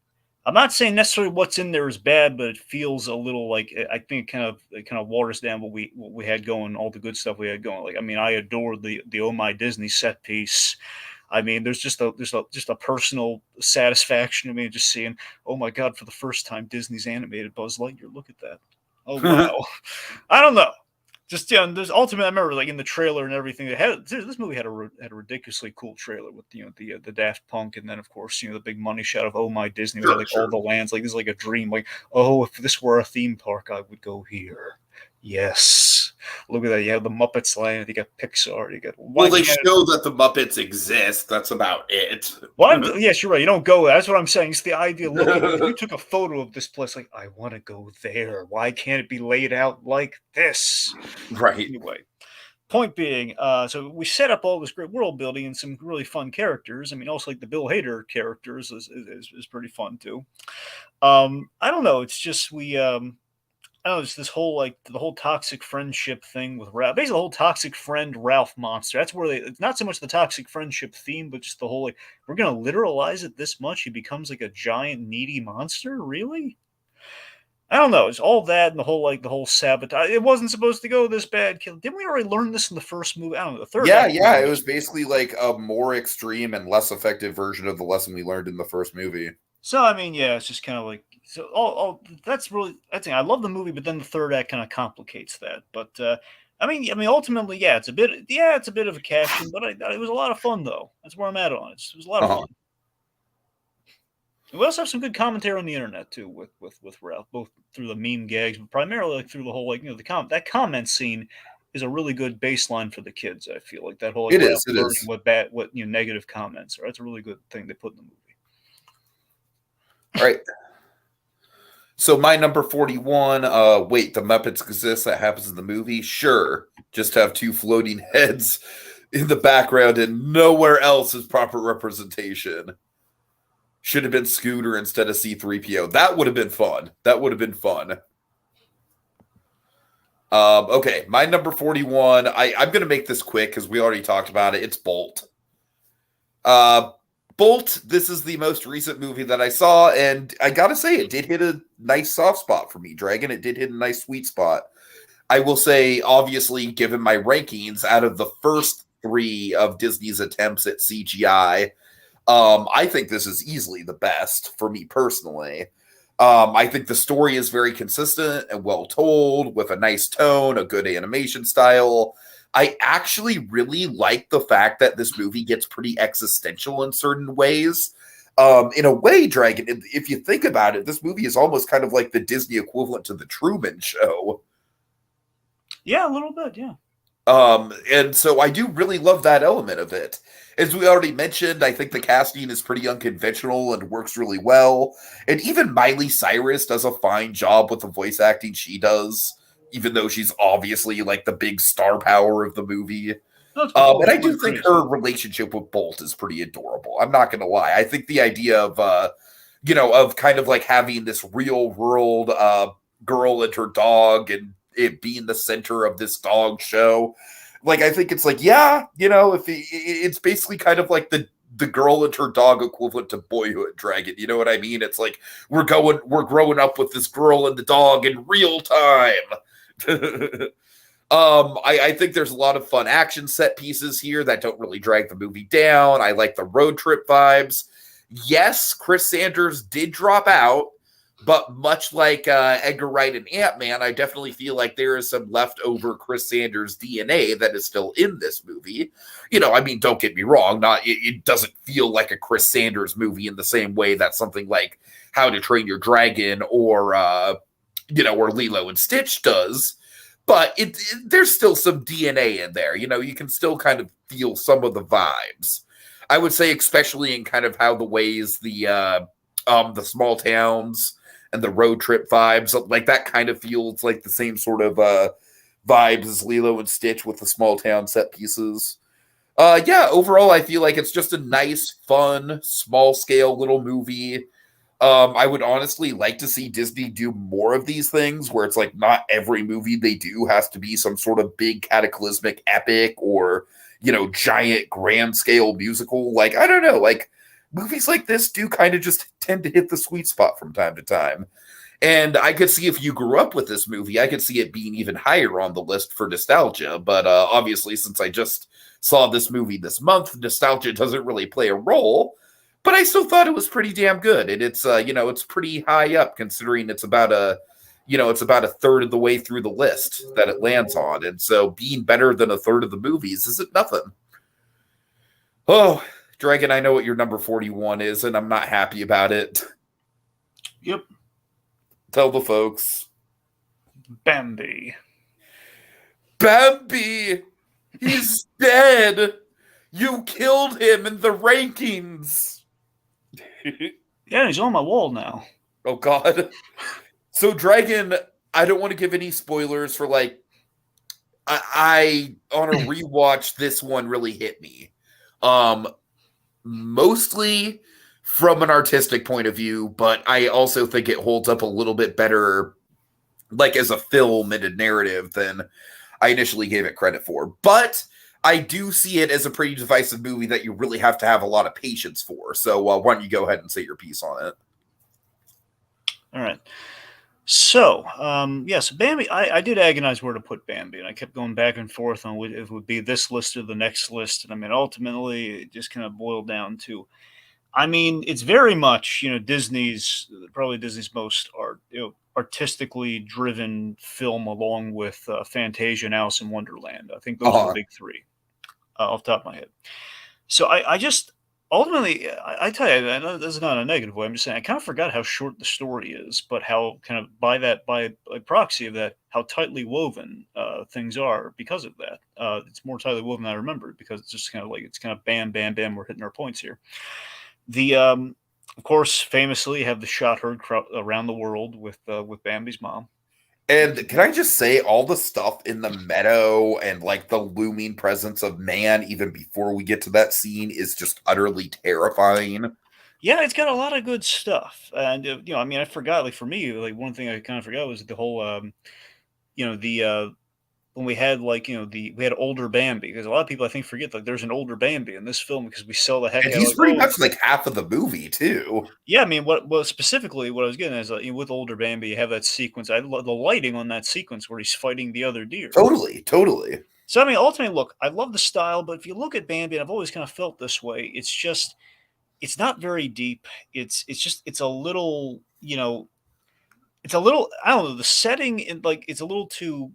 I'm not saying necessarily what's in there is bad, but it feels a little like I think it kind of waters down what we had going, all the good stuff we had going. Like I mean, I adore the Oh My Disney set piece. I mean, there's just a personal satisfaction to me just seeing, oh my God, for the first time Disney's animated Buzz Lightyear. Look at that. Oh wow. I don't know. Just there's ultimately. I remember like in the trailer and everything. This movie had a ridiculously cool trailer with the Daft Punk, and then of course the big money shot of Oh My Disney, with like all the lands. Like this is like a dream. Like if this were a theme park, I would go here. Yes, look at that. You have the Muppets land. You got Pixar. You got they show that the Muppets exist. That's about it. Well, yes, you're right. You don't go. That's what I'm saying. It's the idea. Look, if you took a photo of this place, like I want to go there. Why can't it be laid out like this? Right. Anyway, point being, so we set up all this great world building and some really fun characters. I mean, also like the Bill Hader characters is pretty fun too. I don't know. It's just it's this whole like the whole toxic friendship thing with Ralph. Basically, the whole toxic friend Ralph monster. That's where it's not so much the toxic friendship theme, but just the whole like we're gonna literalize it this much. He becomes like a giant needy monster. Really? I don't know. It's all that and the whole sabotage. It wasn't supposed to go this bad. Didn't we already learn this in the first movie? I don't know. The third. Yeah. It was basically like a more extreme and less effective version of the lesson we learned in the first movie. So I mean, yeah, it's just kind of like all that's really that's I love the movie, but then the third act kind of complicates that. But I mean, ultimately, yeah, it's a bit of a cash in, but it was a lot of fun though. That's where I'm at on it. It was a lot of fun. And we also have some good commentary on the internet too, with Ralph, both through the meme gags, but primarily like through the whole like that comment scene is a really good baseline for the kids. I feel like that whole like, it is what negative comments are. That's a really good thing they put in the movie. All right. So my number 41, wait, the Muppets exist, that happens in the movie? Sure. Just have two floating heads in the background and nowhere else is proper representation. Should have been Scooter instead of C-3PO. That would have been fun. Okay, my number 41, I'm going to make this quick because we already talked about it. It's Bolt. Uh, Bolt, this is the most recent movie that I saw, and I gotta say, it did hit a nice soft spot for me, Dragon. It did hit a nice sweet spot. I will say, obviously, given my rankings, out of the first three of Disney's attempts at CGI, I think this is easily the best for me personally. I think the story is very consistent and well told with a nice tone, a good animation style. I actually really like the fact that this movie gets pretty existential in certain ways. In a way, Dragon, if you think about it, this movie is almost kind of like the Disney equivalent to the Truman Show. Yeah, a little bit, yeah. And so I do really love that element of it. As we already mentioned, I think the casting is pretty unconventional and works really well. And even Miley Cyrus does a fine job with the voice acting she does, even though she's obviously like the big star power of the movie. And I do think her relationship with Bolt is pretty adorable. I'm not going to lie. I think the idea of, of kind of like having this real world girl and her dog and it being the center of this dog show, like I think it's like, yeah, if it's basically kind of like the girl and her dog equivalent to Boyhood, Dragon. You know what I mean? It's like we're growing up with this girl and the dog in real time. I think there's a lot of fun action set pieces here that don't really drag the movie down. I like the road trip vibes. Yes, Chris Sanders did drop out, but much like Edgar Wright and Ant-Man, I definitely feel like there is some leftover Chris Sanders DNA that is still in this movie. I mean, don't get me wrong, it doesn't feel like a Chris Sanders movie in the same way that something like How to Train Your Dragon or Lilo and Stitch does. But there's still some DNA in there. You can still kind of feel some of the vibes. I would say, especially in kind of how the ways the small towns and the road trip vibes, like that kind of feels like the same sort of vibes as Lilo and Stitch with the small town set pieces. Overall, I feel like it's just a nice, fun, small scale little movie. I would honestly like to see Disney do more of these things where it's like not every movie they do has to be some sort of big cataclysmic epic or, giant grand scale musical. Like, I don't know, like movies like this do kind of just tend to hit the sweet spot from time to time. And I could see if you grew up with this movie, I could see it being even higher on the list for nostalgia. But obviously, since I just saw this movie this month, nostalgia doesn't really play a role. But I still thought it was pretty damn good, and it's it's pretty high up considering it's about a third of the way through the list that it lands on, and so being better than a third of the movies isn't nothing. Oh, Dragon, I know what your number 41 is, and I'm not happy about it. Yep. Tell the folks. Bambi. Bambi! He's dead! You killed him in the rankings! Yeah, he's on my wall now. Oh, God. So, Dragon, I don't want to give any spoilers for, like, I on a rewatch, this one really hit me. Mostly from an artistic point of view, but I also think it holds up a little bit better, like, as a film and a narrative than I initially gave it credit for. But I do see it as a pretty divisive movie that you really have to have a lot of patience for. So why don't you go ahead and say your piece on it? All right. So, yes, Bambi, I did agonize where to put Bambi, and I kept going back and forth on if it would be this list or the next list. And I mean, ultimately, it just kind of boiled down to, I mean, it's very much, probably Disney's most artistically driven film, along with Fantasia and Alice in Wonderland. I think those are the big three. Off the top of my head. So I just ultimately, I tell you, I know this is not a negative way. I'm just saying I kind of forgot how short the story is, but how kind of by proxy of that, how tightly woven things are because of that. It's more tightly woven than I remembered because it's just kind of like it's kind of bam, bam, bam. We're hitting our points here. The of course, famously have the shot heard around the world with Bambi's mom. And can I just say, all the stuff in the meadow and like the looming presence of man, even before we get to that scene, is just utterly terrifying. Yeah, it's got a lot of good stuff, and I mean, I forgot. Like for me, like one thing I kind of forgot was the whole, when we had like we had older Bambi, because a lot of people I think forget like there's an older Bambi in this film because we sell the heck And out he's of pretty much like half of the movie too. Yeah, I mean, specifically what I was getting is with older Bambi, you have that sequence. I love the lighting on that sequence where he's fighting the other deer. Totally. So I mean, ultimately, look, I love the style, but if you look at Bambi, and I've always kind of felt this way, it's not very deep. It's a little, it's a little, I don't know, the setting it's a little too.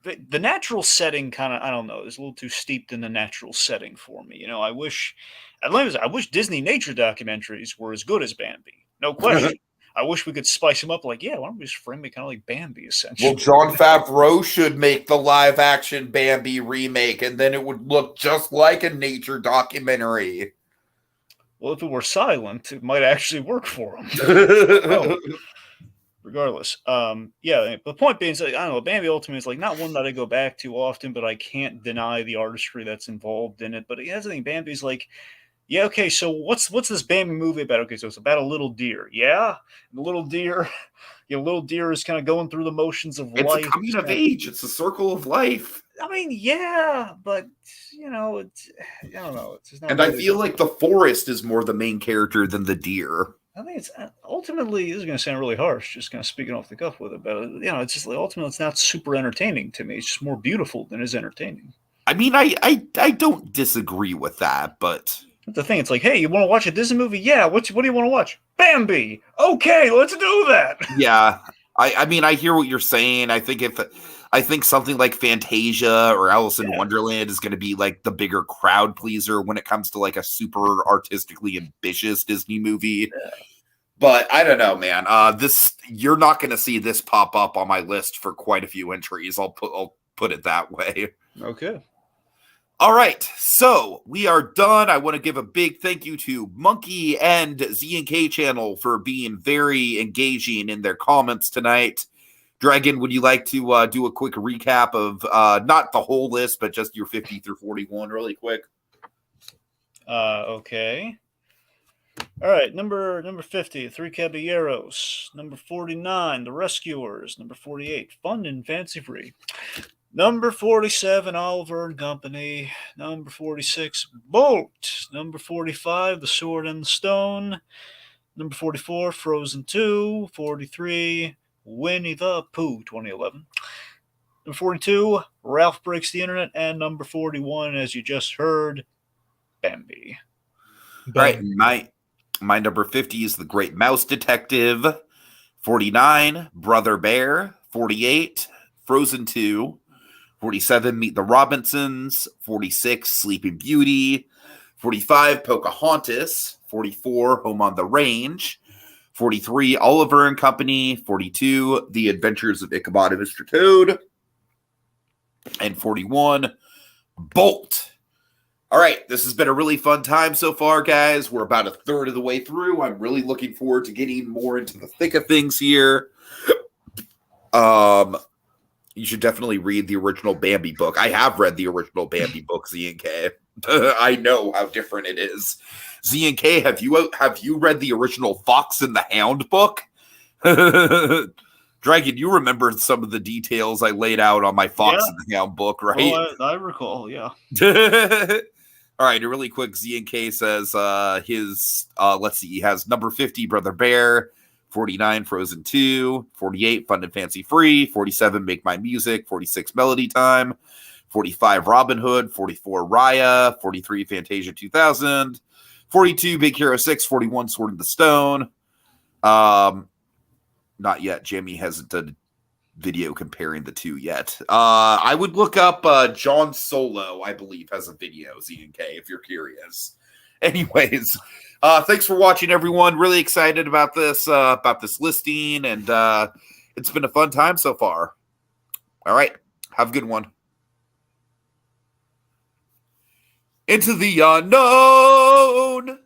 The natural setting kind of, I don't know, is a little too steeped in the natural setting for me. I wish, I wish Disney nature documentaries were as good as Bambi, no question. I wish we could spice them up. Like, yeah, why don't we just frame it kind of like Bambi, essentially? Well, Jon Favreau should make the live action Bambi remake, and then it would look just like a nature documentary. Well, if it were silent, it might actually work for him. Regardless, yeah. The point being, I don't know. Bambi ultimately is like not one that I go back to often, but I can't deny the artistry that's involved in it. But that's the thing. Bambi's like, yeah, okay. So what's this Bambi movie about? Okay, so it's about a little deer. Yeah, and the little deer, little deer is kind of going through the motions of life. It's a coming of age. It's a circle of life. I mean, yeah, but it's I don't know. It's just not. And I feel like the forest is more the main character than the deer. I think it's ultimately, this is going to sound really harsh, just kind of speaking off the cuff with it, but it's just like ultimately it's not super entertaining to me. It's just more beautiful than it's entertaining. I mean, I don't disagree with that, but the thing, it's like, hey, you want to watch a Disney movie? Yeah. What do you want to watch? Bambi. Okay, let's do that. Yeah, I mean, I hear what you're saying. I think something like Fantasia or Alice in Wonderland is going to be like the bigger crowd pleaser when it comes to like a super artistically ambitious Disney movie. Yeah. But I don't know, man. You're not going to see this pop up on my list for quite a few entries. I'll put it that way. Okay. All right, so we are done. I want to give a big thank you to Monkey and Z&K channel for being very engaging in their comments tonight. Dragon, would you like to do a quick recap of not the whole list, but just your 50 through 41 really quick? Okay. All right, number 50, Three Caballeros. Number 49, The Rescuers. Number 48, Fun and Fancy Free. Number 47, Oliver and Company. Number 46, Bolt. Number 45, The Sword and the Stone. Number 44, Frozen 2. 43, Winnie the Pooh, 2011. Number 42, Ralph Breaks the Internet. And number 41, as you just heard, Bambi. All right, my number 50 is The Great Mouse Detective. 49, Brother Bear. 48, Frozen 2. 47, Meet the Robinsons. 46, Sleeping Beauty. 45, Pocahontas. 44, Home on the Range. 43, Oliver and Company. 42, The Adventures of Ichabod and Mr Toad. And 41, Bolt. All right, this has been a really fun time so far, guys. We're about a third of the way through. I'm really looking forward to getting more into the thick of things here. You should definitely read the original Bambi book. I have read the original Bambi book, Z&K. I know how different it is. Z&K, have you read the original Fox and the Hound book? Dragon, you remember some of the details I laid out on my Fox and the Hound book, right? Well, I recall, yeah. All right, a really quick, Z&K says let's see, he has number 50, Brother Bear. 49, Frozen 2. 48, Fun and Fancy Free. 47, Make My Music. 46, Melody Time. 45, Robin Hood. 44, Raya. 43, Fantasia 2000. 42, Big Hero 6. 41, Sword in the Stone. Not yet. Jamie hasn't done a video comparing the two yet. I would look up John Solo, I believe, has a video, Z&K, if you're curious. Anyways, thanks for watching, everyone. Really excited about this listing, and it's been a fun time so far. All right, have a good one. Into the unknown.